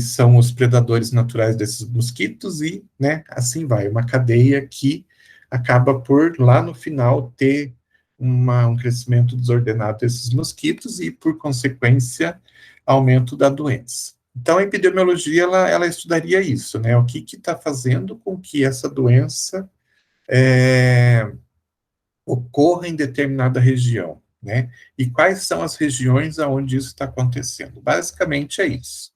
[SPEAKER 1] são os predadores naturais desses mosquitos e, né, assim vai, uma cadeia que acaba por, lá no final, ter um crescimento desordenado desses mosquitos e, por consequência, aumento da doença. Então, a epidemiologia, ela estudaria isso, né, o que está fazendo com que essa doença ocorra em determinada região, né, e quais são as regiões onde isso está acontecendo. Basicamente é isso.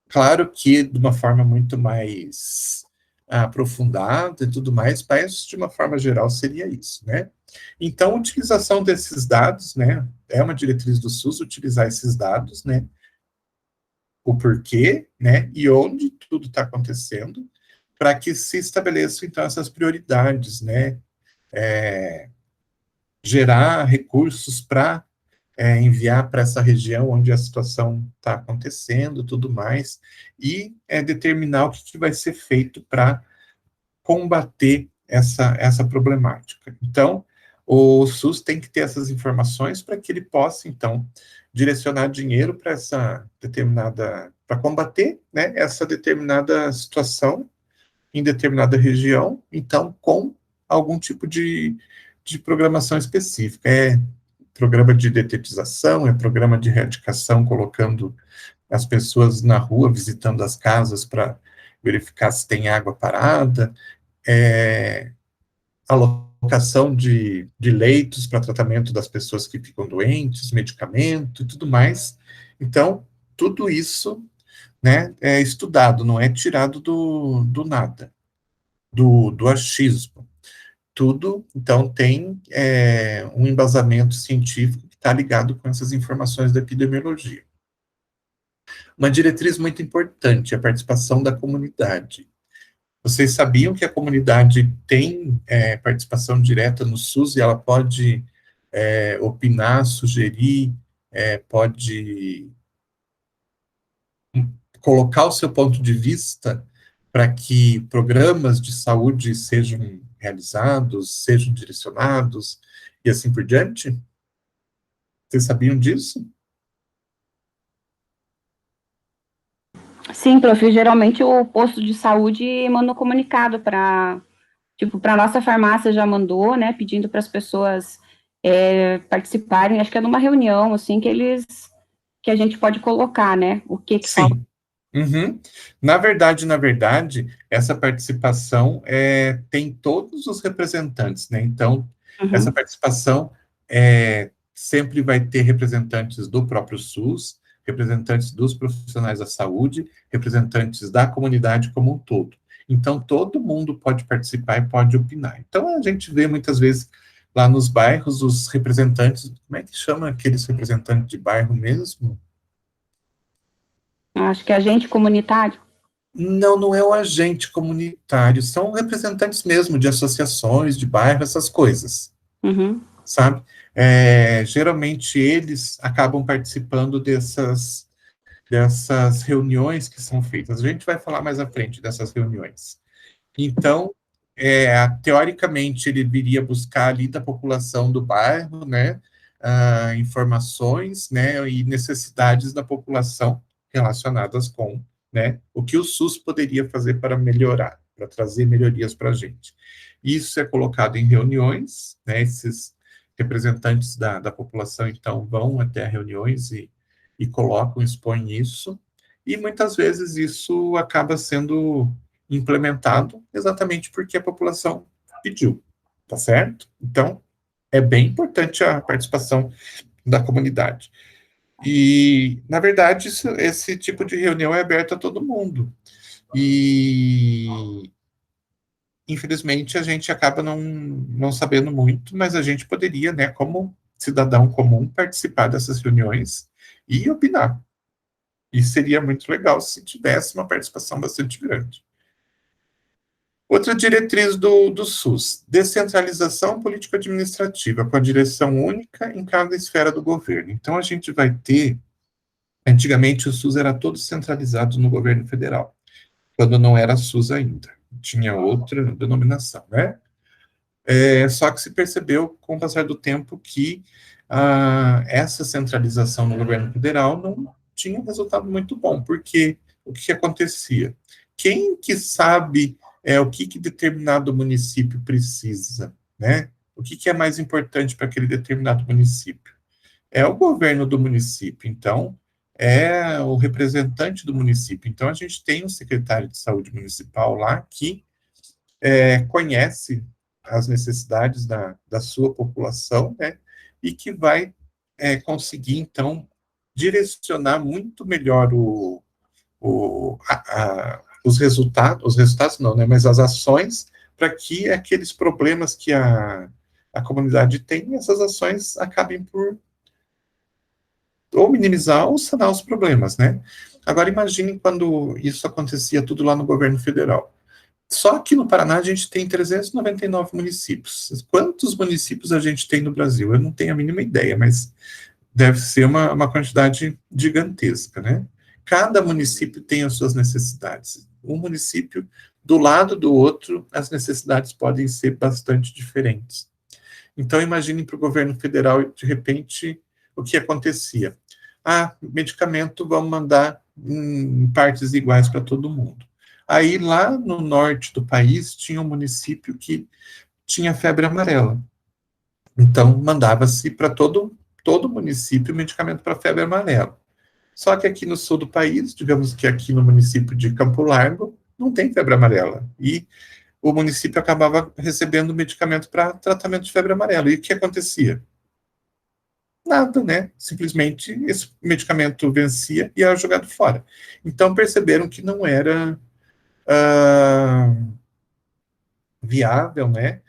[SPEAKER 1] Claro que de uma forma muito mais aprofundada e tudo mais, mas de uma forma geral seria isso, né? Então, a utilização desses dados, né, é uma diretriz do SUS utilizar esses dados, né, o porquê, né, e onde tudo está acontecendo, para que se estabeleçam, então, essas prioridades, né, gerar recursos para enviar para essa região onde a situação está acontecendo, tudo mais, e determinar o que vai ser feito para combater essa problemática. Então, o SUS tem que ter essas informações para que ele possa, então, direcionar dinheiro para essa determinada, para combater, né, essa determinada situação em determinada região, então, com algum tipo de programação específica. Programa de detetização, programa de erradicação, colocando as pessoas na rua, visitando as casas para verificar se tem água parada, alocação de leitos para tratamento das pessoas que ficam doentes, medicamento e tudo mais. Então, tudo isso, né, é estudado, não é tirado do nada, do achismo. Tudo, então, tem um embasamento científico que está ligado com essas informações da epidemiologia. Uma diretriz muito importante é a participação da comunidade. Vocês sabiam que a comunidade tem participação direta no SUS e ela pode opinar, sugerir, pode colocar o seu ponto de vista para que programas de saúde sejam realizados, sejam direcionados e assim por diante? Vocês sabiam disso?
[SPEAKER 3] Sim, prof, geralmente o posto de saúde manda um comunicado para, tipo, para a nossa farmácia já mandou, né, pedindo para as pessoas participarem, acho que é numa reunião, assim, que a gente pode colocar, né, o que falta.
[SPEAKER 1] Sim. Uhum. Na verdade, essa participação tem todos os representantes, né? Então, essa participação sempre vai ter representantes do próprio SUS, representantes dos profissionais da saúde, representantes da comunidade como um todo. Então, todo mundo pode participar e pode opinar. Então, a gente vê muitas vezes lá nos bairros os representantes, como é que chama aqueles representantes de bairro mesmo?
[SPEAKER 3] Acho que é agente comunitário.
[SPEAKER 1] Não, não é o agente comunitário, são representantes mesmo de associações, de bairro, essas coisas, sabe? Geralmente eles acabam participando dessas reuniões que são feitas. A gente vai falar mais à frente dessas reuniões. Então, teoricamente, ele viria buscar ali da população do bairro, né, informações, né, e necessidades da população relacionadas com, né, o que o SUS poderia fazer para melhorar, para trazer melhorias para a gente. Isso é colocado em reuniões, né, esses representantes da população, então, vão até reuniões e colocam, expõem isso, e muitas vezes isso acaba sendo implementado exatamente porque a população pediu, tá certo? Então, é bem importante a participação da comunidade. E, na verdade, esse tipo de reunião é aberto a todo mundo. E, infelizmente, a gente acaba não sabendo muito, mas a gente poderia, né, como cidadão comum, participar dessas reuniões e opinar. E seria muito legal se tivesse uma participação bastante grande. Outra diretriz do SUS, descentralização político-administrativa, com a direção única em cada esfera do governo. Então, a gente vai ter, antigamente o SUS era todo centralizado no governo federal, quando não era SUS ainda, tinha outra denominação, né? Só que se percebeu, com o passar do tempo, que essa centralização no governo federal não tinha um resultado muito bom, porque o que acontecia? Quem que sabe o que determinado município precisa, né? O que é mais importante para aquele determinado município? É o governo do município, então, é o representante do município. Então, a gente tem um secretário de saúde municipal lá que conhece as necessidades da sua população, né, e que vai conseguir, então, direcionar muito melhor os resultados não, né, mas as ações para que aqueles problemas que a comunidade tem, essas ações acabem por ou minimizar ou sanar os problemas, né? Agora, imagine quando isso acontecia tudo lá no governo federal. Só aqui no Paraná a gente tem 399 municípios. Quantos municípios a gente tem no Brasil? Eu não tenho a mínima ideia, mas deve ser uma quantidade gigantesca, né? Cada município tem as suas necessidades. Um município do lado do outro, as necessidades podem ser bastante diferentes. Então, imagine para o governo federal, de repente, o que acontecia. Medicamento vamos mandar em partes iguais para todo mundo. Aí, lá no norte do país, tinha um município que tinha febre amarela. Então, mandava-se para todo município medicamento para febre amarela. Só que aqui no sul do país, digamos que aqui no município de Campo Largo, não tem febre amarela. E o município acabava recebendo medicamento para tratamento de febre amarela. E o que acontecia? Nada, né? Simplesmente esse medicamento vencia e era jogado fora. Então, perceberam que não era viável, né,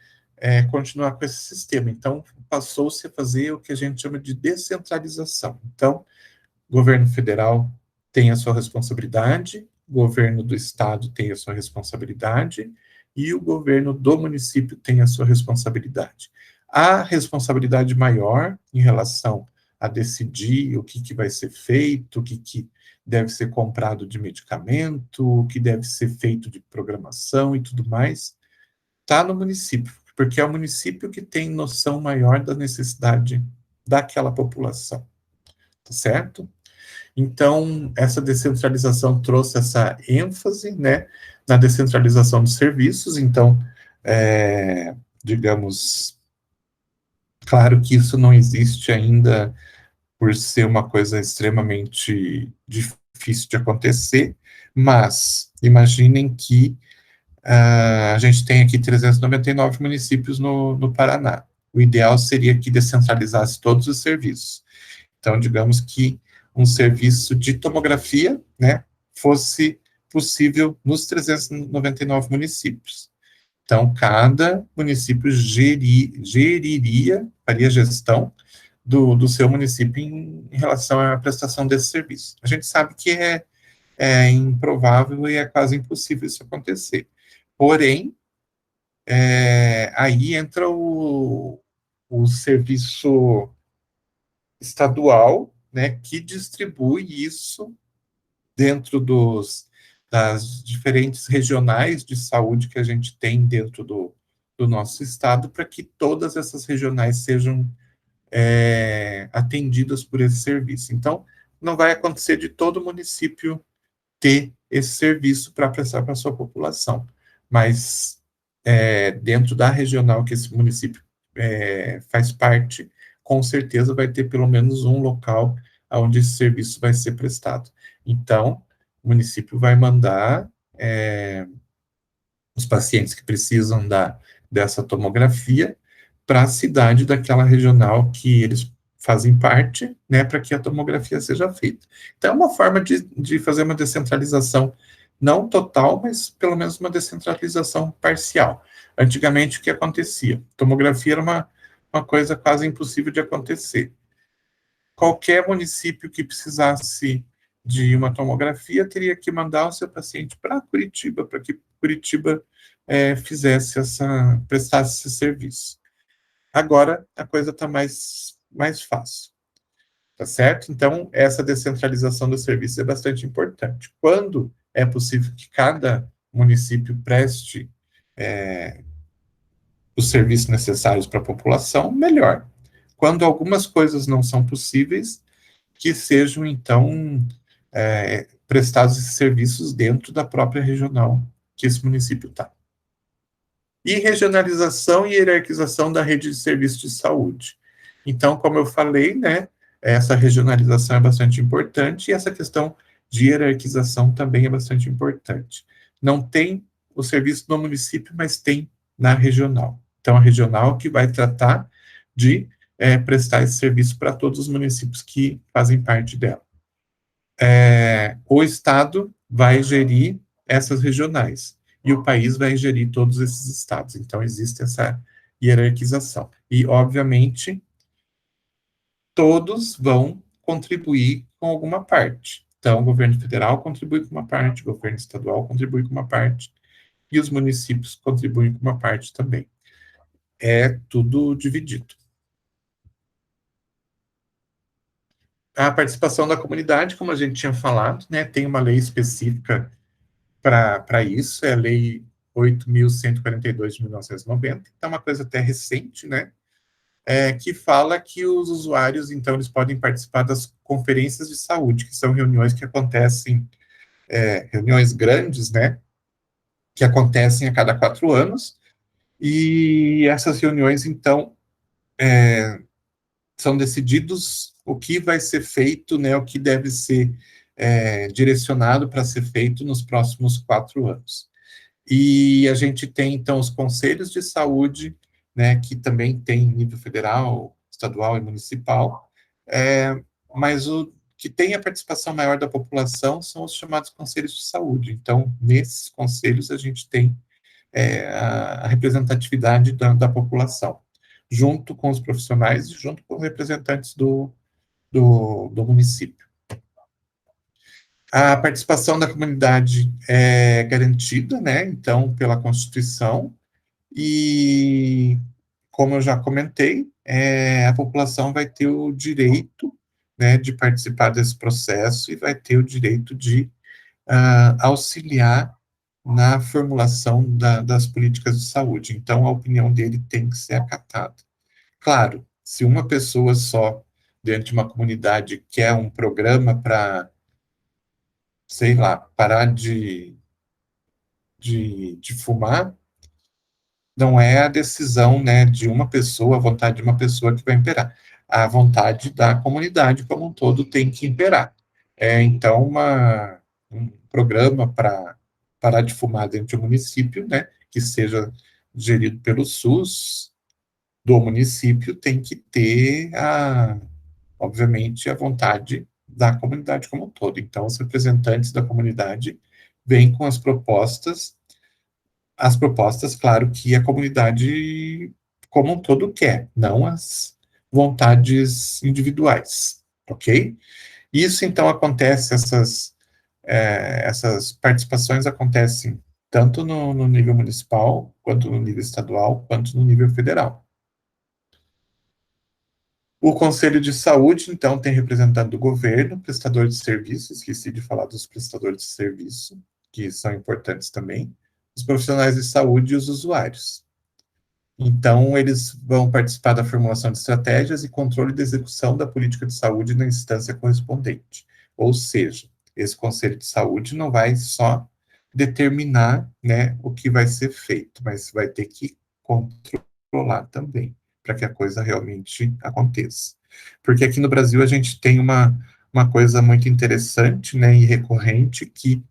[SPEAKER 1] continuar com esse sistema. Então, passou-se a fazer o que a gente chama de descentralização. Então, o governo federal tem a sua responsabilidade, o governo do estado tem a sua responsabilidade e o governo do município tem a sua responsabilidade. A responsabilidade maior em relação a decidir o que vai ser feito, o que deve ser comprado de medicamento, o que deve ser feito de programação e tudo mais, está no município, porque é o município que tem noção maior da necessidade daquela população, tá certo? Então, essa descentralização trouxe essa ênfase, né, na descentralização dos serviços. Então, digamos, claro que isso não existe ainda por ser uma coisa extremamente difícil de acontecer, mas imaginem que a gente tem aqui 399 municípios no Paraná. O ideal seria que descentralizasse todos os serviços. Então, digamos que um serviço de tomografia, né, fosse possível nos 399 municípios. Então, cada município faria gestão do seu município em relação à prestação desse serviço. A gente sabe que é é improvável e é quase impossível isso acontecer. Porém, aí entra o serviço estadual, né, que distribui isso dentro das diferentes regionais de saúde que a gente tem dentro do nosso estado, para que todas essas regionais sejam atendidas por esse serviço. Então, não vai acontecer de todo município ter esse serviço para prestar para a sua população, mas dentro da regional que esse município faz parte, com certeza vai ter pelo menos um local onde esse serviço vai ser prestado. Então, o município vai mandar os pacientes que precisam dessa tomografia para a cidade daquela regional que eles fazem parte, né, para que a tomografia seja feita. Então, é uma forma de fazer uma descentralização, não total, mas pelo menos uma descentralização parcial. Antigamente, o que acontecia? Tomografia era uma coisa quase impossível de acontecer. Qualquer município que precisasse de uma tomografia teria que mandar o seu paciente para Curitiba, para que Curitiba prestasse esse serviço. Agora, a coisa está mais fácil, tá certo? Então, essa descentralização do serviço é bastante importante. Quando é possível que cada município preste os serviços necessários para a população, melhor. Quando algumas coisas não são possíveis, que sejam, então, prestados esses serviços dentro da própria regional que esse município está. E regionalização e hierarquização da rede de serviços de saúde. Então, como eu falei, né, essa regionalização é bastante importante e essa questão de hierarquização também é bastante importante. Não tem o serviço no município, mas tem na regional. Então, a regional que vai tratar de prestar esse serviço para todos os municípios que fazem parte dela. O Estado vai gerir essas regionais e o país vai gerir todos esses estados. Então, existe essa hierarquização. E, obviamente, todos vão contribuir com alguma parte. Então, o governo federal contribui com uma parte, o governo estadual contribui com uma parte, e os municípios contribuem com uma parte também. É tudo dividido. A participação da comunidade, como a gente tinha falado, né, tem uma lei específica para isso, é a Lei 8.142 de 1990, então é uma coisa até recente, né, que fala que os usuários, então, eles podem participar das conferências de saúde, que são reuniões que acontecem, reuniões grandes, né, que acontecem a cada 4 anos, e essas reuniões, então, são decididos o que vai ser feito, né, o que deve ser direcionado para ser feito nos próximos 4 anos. E a gente tem, então, os conselhos de saúde, né, que também tem nível federal, estadual e municipal, mas o que tem a participação maior da população são os chamados conselhos de saúde. Então, nesses conselhos, a gente tem a representatividade da população, junto com os profissionais e junto com os representantes do município. A participação da comunidade é garantida, né, então, pela Constituição, e, como eu já comentei, a população vai ter o direito, né, de participar desse processo e vai ter o direito de auxiliar na formulação das políticas de saúde. Então, a opinião dele tem que ser acatada. Claro, se uma pessoa só, dentro de uma comunidade, quer um programa para, sei lá, parar de fumar, não é a decisão, né, de uma pessoa, a vontade de uma pessoa que vai imperar. A vontade da comunidade como um todo tem que imperar. Então, um programa para parar de fumar dentro do município, né, que seja gerido pelo SUS do município, tem que ter, obviamente, a vontade da comunidade como um todo. Então, os representantes da comunidade vêm com as propostas, claro, que a comunidade como um todo quer, não as vontades individuais, ok? Isso, então, acontece, essas participações acontecem tanto no nível municipal, quanto no nível estadual, quanto no nível federal. O Conselho de Saúde, então, tem representante do governo, prestador de serviço, esqueci de falar dos prestadores de serviço, que são importantes também, os profissionais de saúde e os usuários. Então, eles vão participar da formulação de estratégias e controle da execução da política de saúde na instância correspondente. Ou seja, esse Conselho de Saúde não vai só determinar, né, o que vai ser feito, mas vai ter que controlar também, para que a coisa realmente aconteça. Porque aqui no Brasil a gente tem uma coisa muito interessante, né, e recorrente, que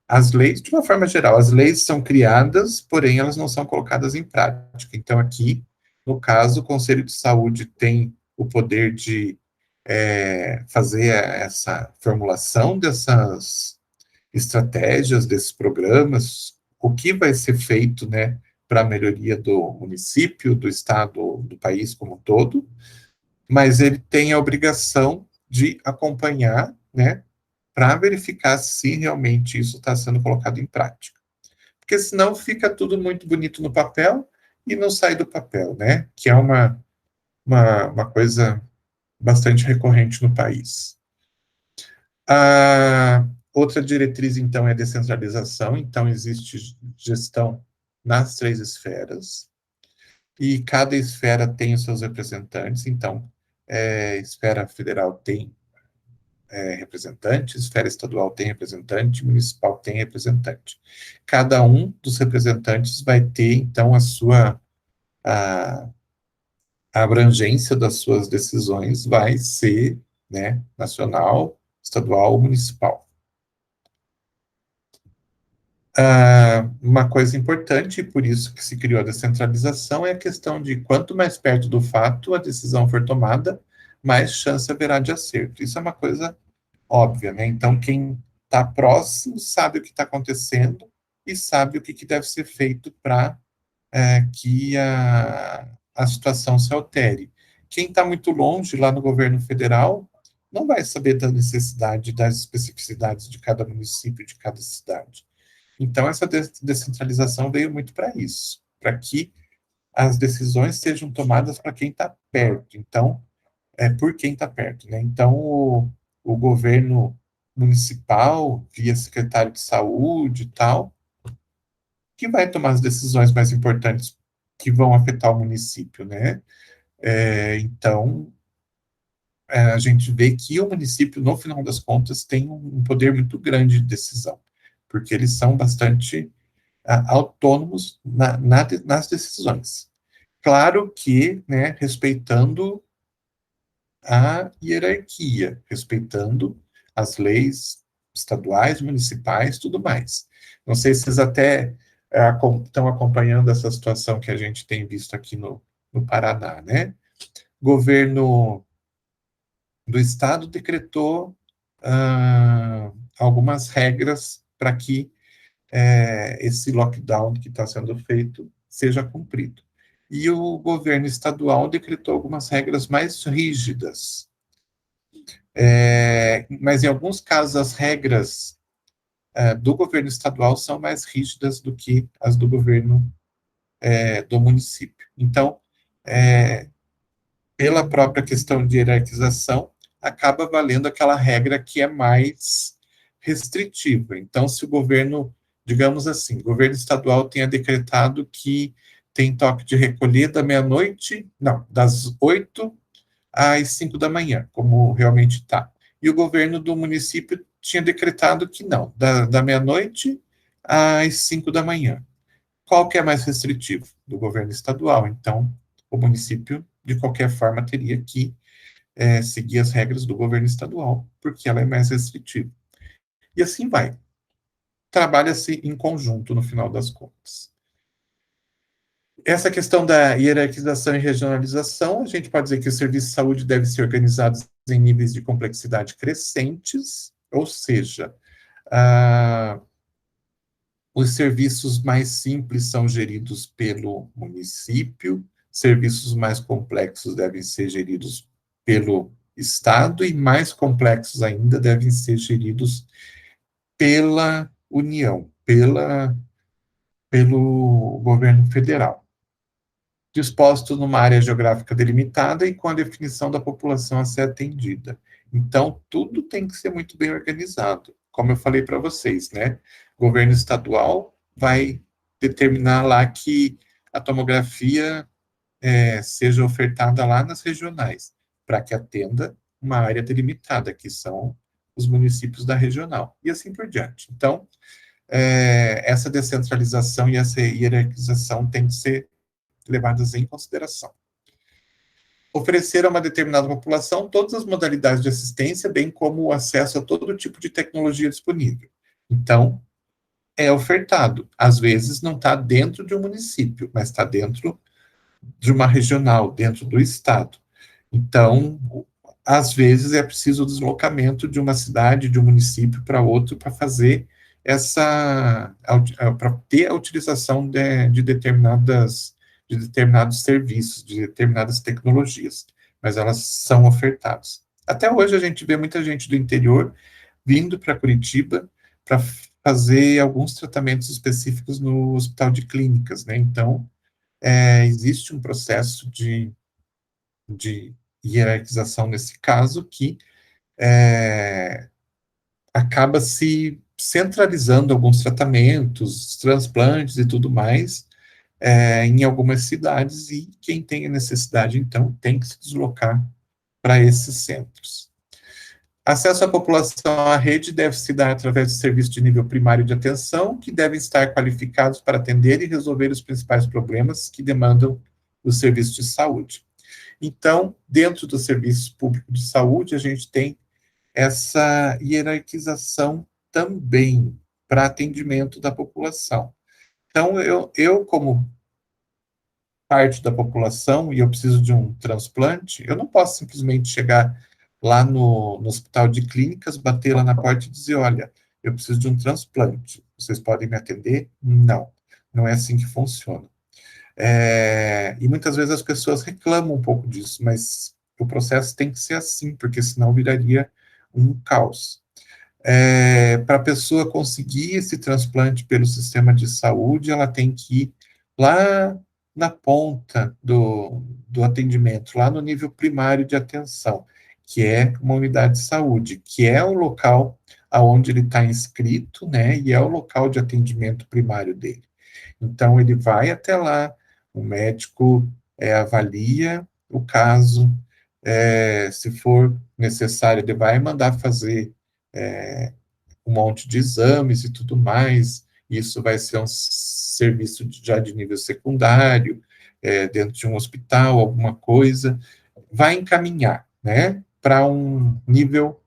[SPEAKER 1] as leis, de uma forma geral, as leis são criadas, porém elas não são colocadas em prática. Então, aqui, no caso, o Conselho de Saúde tem o poder de fazer essa formulação dessas estratégias, desses programas, o que vai ser feito, né, para a melhoria do município, do estado, do país como um todo, mas ele tem a obrigação de acompanhar, né, para verificar se realmente isso está sendo colocado em prática. Porque senão fica tudo muito bonito no papel e não sai do papel, né? Que é uma coisa bastante recorrente no país. A outra diretriz, então, é a descentralização. Então, existe gestão nas 3 esferas, e cada esfera tem os seus representantes. Então, esfera federal tem representante, esfera estadual tem representante, municipal tem representante. Cada um dos representantes vai ter, então, a abrangência das suas decisões vai ser, né, nacional, estadual ou municipal. Uma coisa importante, e por isso que se criou a descentralização, é a questão de quanto mais perto do fato a decisão for tomada, mais chance haverá de acerto. Isso é uma coisa óbvia, né? Então, quem está próximo sabe o que está acontecendo e sabe o que deve ser feito para que a situação se altere. Quem está muito longe, lá no governo federal, não vai saber da necessidade, das especificidades de cada município, de cada cidade. Então, essa descentralização veio muito para isso, para que as decisões sejam tomadas para quem está perto. Então, por quem está perto, né? Então, o governo municipal, via secretário de saúde e tal, que vai tomar as decisões mais importantes que vão afetar o município, né? Então, a gente vê que o município, no final das contas, tem um poder muito grande de decisão, porque eles são bastante autônomos nas decisões. Claro que, né, respeitando a hierarquia, respeitando as leis estaduais, municipais, tudo mais. Não sei se vocês até estão acompanhando essa situação que a gente tem visto aqui no Paraná, né? Governo do estado decretou algumas regras para que esse lockdown que está sendo feito seja cumprido. E o governo estadual decretou algumas regras mais rígidas. Mas, em alguns casos, as regras do governo estadual são mais rígidas do que as do governo do município. Então, pela própria questão de hierarquização, acaba valendo aquela regra que é mais restritiva. Então, se o governo, digamos assim, o governo estadual tenha decretado que tem toque de recolher da meia-noite, não, das 8 às 5 da manhã, como realmente está. E o governo do município tinha decretado que não, da meia-noite às 5 da manhã. Qual que é mais restritivo? Do governo estadual. Então, o município, de qualquer forma, teria que seguir as regras do governo estadual, porque ela é mais restritiva. E assim vai. Trabalha-se em conjunto, no final das contas. Essa questão da hierarquização e regionalização, a gente pode dizer que o serviço de saúde deve ser organizado em níveis de complexidade crescentes, ou seja, os serviços mais simples são geridos pelo município, serviços mais complexos devem ser geridos pelo Estado, e mais complexos ainda devem ser geridos pela União, pelo governo federal, dispostos numa área geográfica delimitada e com a definição da população a ser atendida. Então, tudo tem que ser muito bem organizado. Como eu falei para vocês, né? O governo estadual vai determinar lá que a tomografia seja ofertada lá nas regionais, para que atenda uma área delimitada, que são os municípios da regional, e assim por diante. Então, essa descentralização e essa hierarquização tem que ser levadas em consideração. Oferecer a uma determinada população todas as modalidades de assistência, bem como o acesso a todo tipo de tecnologia disponível. Então, é ofertado. Às vezes não está dentro de um município, mas está dentro de uma regional, dentro do estado. Então, às vezes é preciso o deslocamento de uma cidade, de um município para outro, para fazer para ter a utilização de determinados serviços, de determinadas tecnologias, mas elas são ofertadas. Até hoje a gente vê muita gente do interior vindo para Curitiba para fazer alguns tratamentos específicos no hospital de clínicas, né? Então, existe um processo de hierarquização nesse caso que acaba se centralizando alguns tratamentos, transplantes e tudo mais, em algumas cidades, e quem tem a necessidade, então, tem que se deslocar para esses centros. Acesso à população à rede deve se dar através de serviços de nível primário de atenção, que devem estar qualificados para atender e resolver os principais problemas que demandam o serviço de saúde. Então, dentro do serviço público de saúde, a gente tem essa hierarquização também para atendimento da população. Então, eu como parte da população e eu preciso de um transplante, eu não posso simplesmente chegar lá no hospital de clínicas, bater lá na porta e dizer, olha, eu preciso de um transplante, vocês podem me atender? Não, não é assim que funciona. E muitas vezes as pessoas reclamam um pouco disso, mas o processo tem que ser assim, porque senão viraria um caos. Para a pessoa conseguir esse transplante pelo sistema de saúde, ela tem que ir lá na ponta do atendimento, lá no nível primário de atenção, que é uma unidade de saúde, que é o local aonde ele está inscrito, né, e é o local de atendimento primário dele. Então, ele vai até lá, o médico avalia o caso, se for necessário, ele vai mandar fazer um monte de exames e tudo mais. Isso vai ser um serviço já de nível secundário, dentro de um hospital, alguma coisa, vai encaminhar, né, para um nível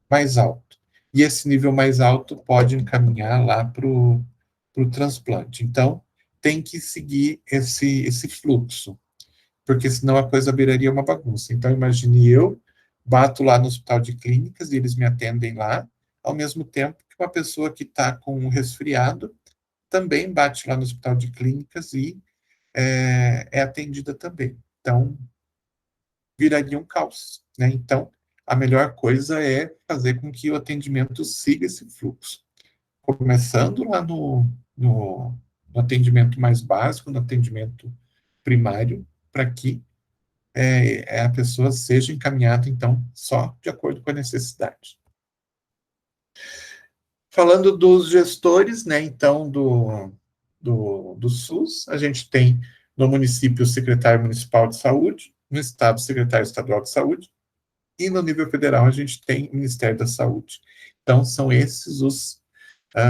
[SPEAKER 1] mais alto. E esse nível mais alto pode encaminhar lá para o transplante. Então, tem que seguir esse fluxo, porque senão a coisa viraria uma bagunça. Então, imagine eu bato lá no hospital de clínicas e eles me atendem lá, ao mesmo tempo que uma pessoa que está com um resfriado também bate lá no hospital de clínicas e é atendida também. Então, viraria um caos, né? Então, a melhor coisa é fazer com que o atendimento siga esse fluxo, começando lá no atendimento mais básico, no atendimento primário, para que a pessoa seja encaminhada, então, só de acordo com a necessidade. Falando dos gestores, né, então, do SUS, a gente tem no município o secretário municipal de saúde, no estado o secretário estadual de saúde, e no nível federal a gente tem o Ministério da Saúde. Então, são esses os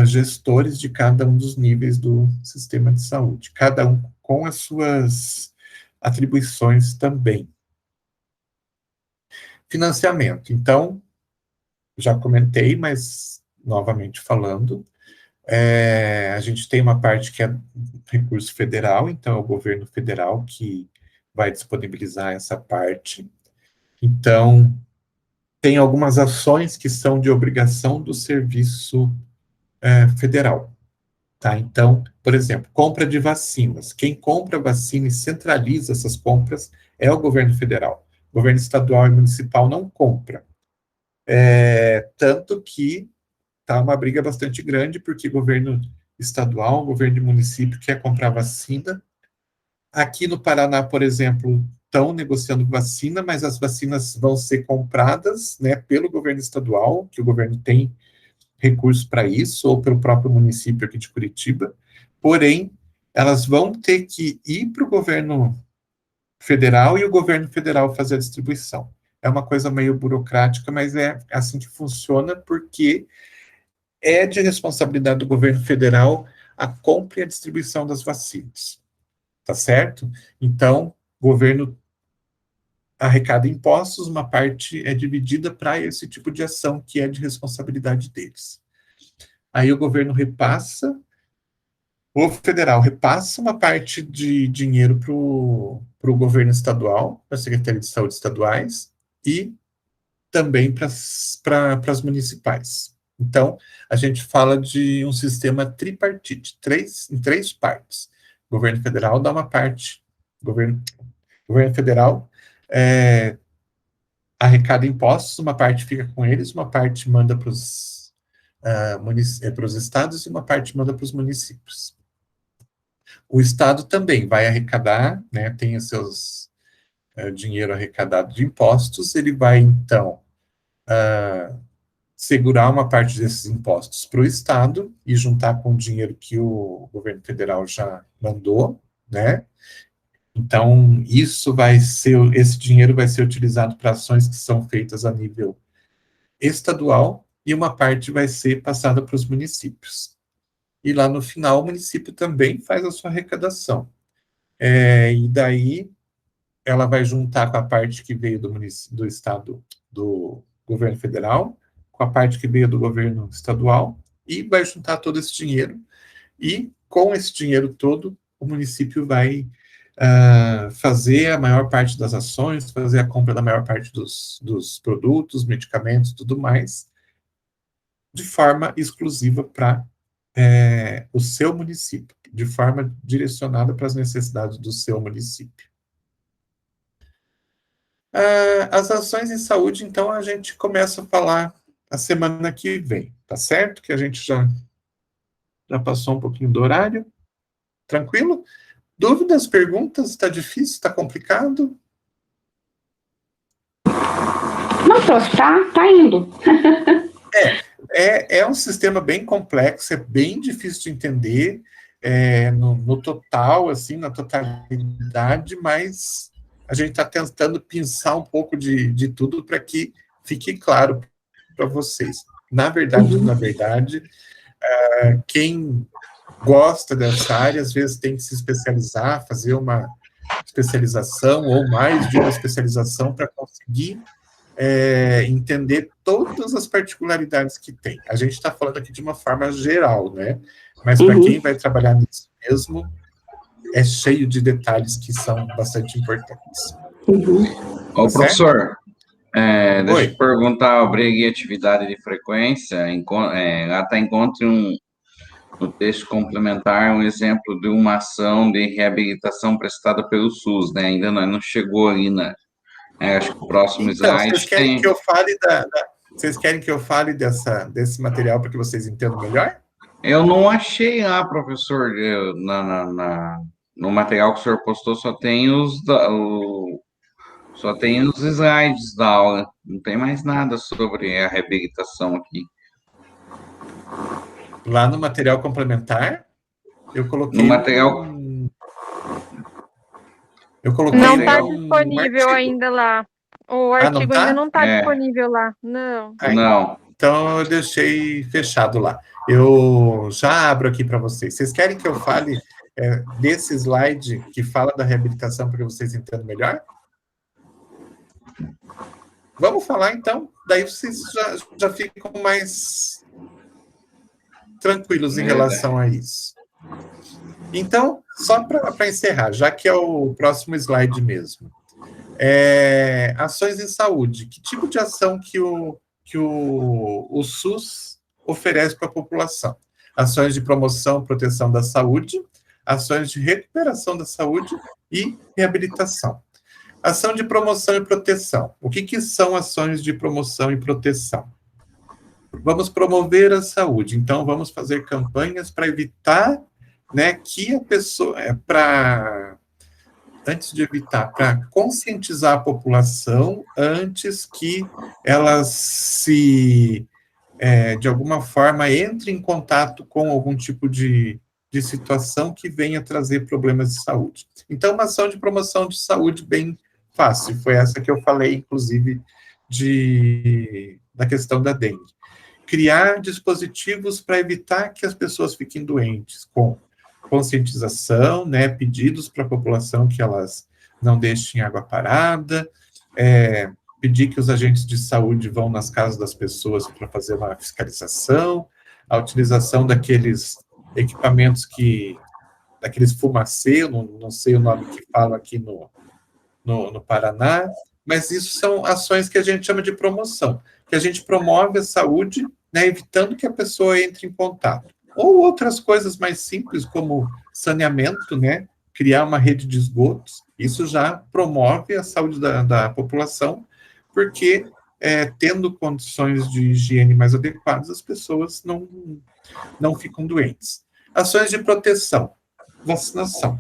[SPEAKER 1] gestores de cada um dos níveis do sistema de saúde, cada um com as suas atribuições também. Financiamento. Então, já comentei, mas novamente falando, a gente tem uma parte que é recurso federal, então é o governo federal que vai disponibilizar essa parte. Então, tem algumas ações que são de obrigação do serviço federal. Tá? Então, por exemplo, compra de vacinas. Quem compra vacina e centraliza essas compras é o governo federal. O governo estadual e municipal não compra. Tanto que tá uma briga bastante grande, porque governo estadual, governo de município quer comprar vacina. Aqui no Paraná, por exemplo, estão negociando vacina, mas as vacinas vão ser compradas, né, pelo governo estadual, que o governo tem recursos para isso, ou pelo próprio município aqui de Curitiba. Porém, elas vão ter que ir para o governo federal e o governo federal fazer a distribuição. É uma coisa meio burocrática, mas é assim que funciona, porque é de responsabilidade do governo federal a compra e a distribuição das vacinas. Tá certo? Então, o governo arrecada impostos, uma parte é dividida para esse tipo de ação que é de responsabilidade deles. Aí o governo repassa, o federal repassa uma parte de dinheiro para o governo estadual, para a Secretaria de Saúde estaduais, e também para as municipais. Então, a gente fala de um sistema tripartite, em três partes. O governo federal dá uma parte, o governo federal arrecada impostos, uma parte fica com eles, uma parte manda para os estados e uma parte manda para os municípios. O estado também vai arrecadar, né, tem os seus dinheiro arrecadado de impostos, ele vai, então, segurar uma parte desses impostos para o estado e juntar com o dinheiro que o governo federal já mandou, né? Então, esse dinheiro vai ser utilizado para ações que são feitas a nível estadual e uma parte vai ser passada para os municípios. E lá no final, o município também faz a sua arrecadação. E daí, ela vai juntar com a parte que veio do estado, do governo federal, com a parte que veio do governo estadual, e vai juntar todo esse dinheiro. E, com esse dinheiro todo, o município vai fazer a maior parte das ações, fazer a compra da maior parte dos produtos, medicamentos, tudo mais, de forma exclusiva para o seu município, de forma direcionada para as necessidades do seu município. As ações em saúde, então, a gente começa a falar a semana que vem, tá certo? Que a gente já passou um pouquinho do horário. Tranquilo? Dúvidas, perguntas? Está difícil? Está complicado?
[SPEAKER 3] Não, prof, tá indo.
[SPEAKER 1] É um sistema bem complexo, é bem difícil de entender no total, assim, na totalidade, mas a gente está tentando pensar um pouco de tudo para que fique claro para vocês. Na verdade, quem gosta dessa área, às vezes tem que se especializar, fazer uma especialização ou mais de uma especialização para conseguir entender todas as particularidades que tem. A gente está falando aqui de uma forma geral, né? Mas para quem vai trabalhar nisso mesmo, é cheio de detalhes que são bastante importantes.
[SPEAKER 2] Ô, professor, deixa eu
[SPEAKER 1] Oi.
[SPEAKER 2] perguntar, obrigue atividade de frequência, lá está encontre no texto complementar um exemplo de uma ação de reabilitação prestada pelo SUS, né? Ainda não chegou ali acho que o próximo
[SPEAKER 1] Então,
[SPEAKER 2] slide
[SPEAKER 1] vocês querem que eu fale vocês querem que eu fale desse material para que vocês entendam melhor?
[SPEAKER 2] Eu não achei lá, professor, no material que o senhor postou só tem só tem os slides da aula, não tem mais nada sobre a reabilitação aqui.
[SPEAKER 1] Lá no material complementar, eu coloquei
[SPEAKER 2] no material.
[SPEAKER 4] Não está disponível ainda lá. O artigo ainda não está disponível lá. Não.
[SPEAKER 2] Não.
[SPEAKER 1] Então eu deixei fechado lá. Eu já abro aqui para vocês. Vocês querem que eu fale desse slide que fala da reabilitação para que vocês entendam melhor? Vamos falar então. Daí vocês já ficam mais tranquilos em relação a isso. Então, só para encerrar, já que é o próximo slide mesmo. Ações em saúde. Que tipo de ação que o SUS oferece para a população? Ações de promoção e proteção da saúde, ações de recuperação da saúde e reabilitação. Ação de promoção e proteção. O que são ações de promoção e proteção? vamos promover a saúde. Então, vamos fazer campanhas para evitar, né, que a pessoa, antes de evitar, para conscientizar a população antes que elas de alguma forma, entre em contato com algum tipo de situação que venha trazer problemas de saúde. Então, uma ação de promoção de saúde bem fácil, foi essa que eu falei, inclusive, da questão da dengue. Criar dispositivos para evitar que as pessoas fiquem doentes, com conscientização, né, pedidos para a população que elas não deixem água parada, pedir que os agentes de saúde vão nas casas das pessoas para fazer uma fiscalização, a utilização daqueles equipamentos daqueles fumacê, não sei o nome que fala aqui no Paraná, mas isso são ações que a gente chama de promoção, que a gente promove a saúde, né, evitando que a pessoa entre em contato. Ou outras coisas mais simples, como saneamento, né, criar uma rede de esgotos, isso já promove a saúde da população, porque tendo condições de higiene mais adequadas, as pessoas não ficam doentes. Ações de proteção, vacinação.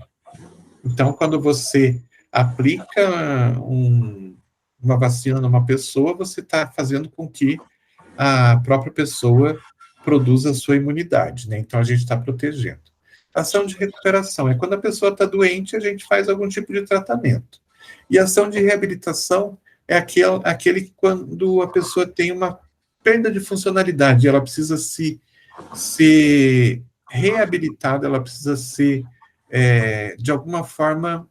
[SPEAKER 1] Então, quando você aplica uma vacina numa pessoa, você está fazendo com que a própria pessoa produza a sua imunidade, né? Então, a gente está protegendo. Ação de recuperação é quando a pessoa está doente, a gente faz algum tipo de tratamento. E ação de reabilitação é aquele que quando a pessoa tem uma perda de funcionalidade, ela precisa ser reabilitada, ela precisa ser, de alguma forma,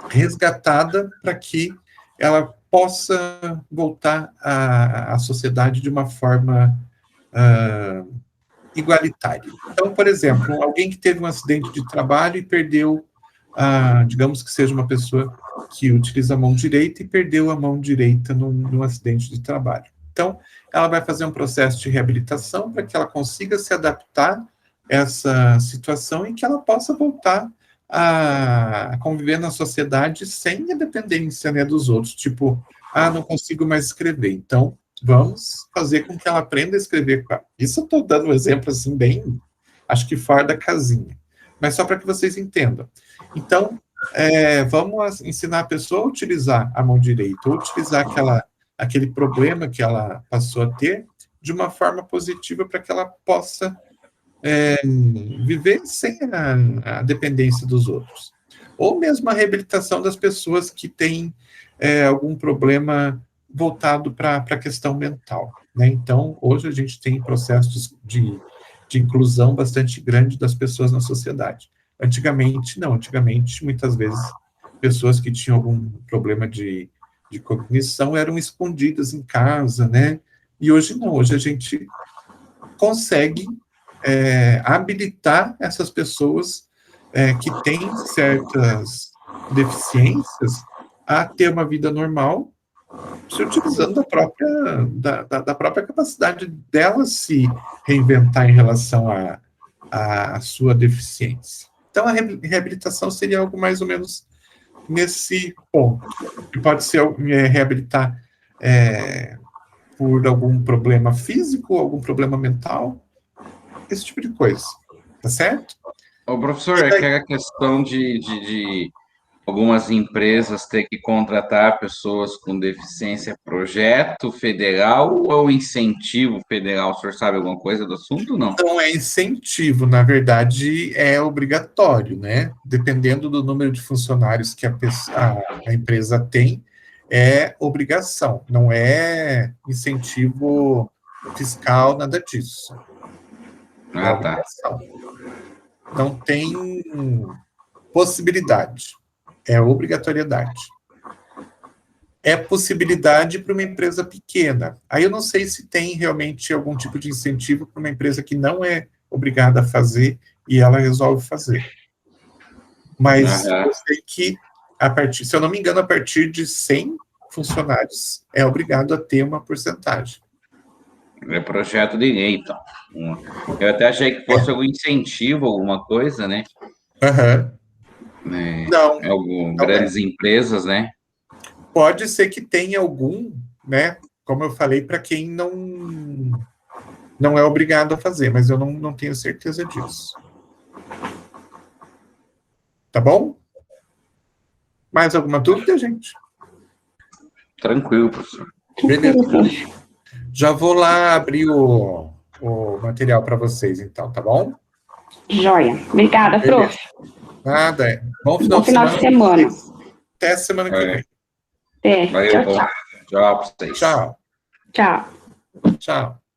[SPEAKER 1] resgatada para que ela possa voltar à sociedade de uma forma igualitária. Então, por exemplo, alguém que teve um acidente de trabalho e perdeu, digamos que seja uma pessoa que utiliza a mão direita e perdeu a mão direita num acidente de trabalho. Então, ela vai fazer um processo de reabilitação para que ela consiga se adaptar a essa situação e que ela possa voltar a conviver na sociedade sem a dependência, né, dos outros, tipo, não consigo mais escrever, então vamos fazer com que ela aprenda a escrever. Isso eu estou dando um exemplo, assim, bem, acho que fora da casinha, mas só para que vocês entendam. Então, vamos ensinar a pessoa a utilizar a mão direita, ou utilizar aquele problema que ela passou a ter de uma forma positiva para que ela possa viver sem a dependência dos outros. Ou mesmo a reabilitação das pessoas que têm algum problema voltado para a questão mental, né? Então, hoje a gente tem processos de inclusão bastante grande das pessoas na sociedade. Antigamente, não. Antigamente, muitas vezes, pessoas que tinham algum problema de cognição eram escondidas em casa, né? E hoje não. Hoje a gente consegue habilitar essas pessoas que têm certas deficiências a ter uma vida normal, se utilizando da própria capacidade dela se reinventar em relação à sua deficiência. Então, a reabilitação seria algo mais ou menos nesse ponto. Que pode ser reabilitar por algum problema físico, algum problema mental, esse tipo de coisa. Tá certo?
[SPEAKER 2] Ô, professor, é aquela questão de algumas empresas ter que contratar pessoas com deficiência, projeto federal ou incentivo federal? O senhor sabe alguma coisa do assunto ou não?
[SPEAKER 1] Não é incentivo, na verdade é obrigatório, né? Dependendo do número de funcionários que a empresa tem, é obrigação, não é incentivo fiscal, nada disso. É obrigação. Não tem possibilidade. É obrigatoriedade. É possibilidade para uma empresa pequena. Aí eu não sei se tem realmente algum tipo de incentivo para uma empresa que não é obrigada a fazer e ela resolve fazer. Mas eu sei que, se eu não me engano, a partir de 100 funcionários, é obrigado a ter uma porcentagem.
[SPEAKER 2] É projeto de lei, então. Eu até achei que fosse algum incentivo, alguma coisa, né?
[SPEAKER 1] Não.
[SPEAKER 2] Grandes empresas, né?
[SPEAKER 1] Pode ser que tenha algum, né? Como eu falei, para quem não é obrigado a fazer, mas eu não tenho certeza disso. Tá bom? Mais alguma dúvida, gente?
[SPEAKER 2] Tranquilo, professor.
[SPEAKER 1] Beleza. Já vou lá abrir o material para vocês, então, tá bom?
[SPEAKER 3] Joia. Obrigada, prof.
[SPEAKER 1] Nada. Bom
[SPEAKER 3] Bom final de semana.
[SPEAKER 1] Até semana que vem.
[SPEAKER 3] Até.
[SPEAKER 2] Valeu,
[SPEAKER 3] Tchau, tchau.
[SPEAKER 2] Tchau pra vocês.
[SPEAKER 1] Tchau.
[SPEAKER 3] Tchau.
[SPEAKER 1] Tchau.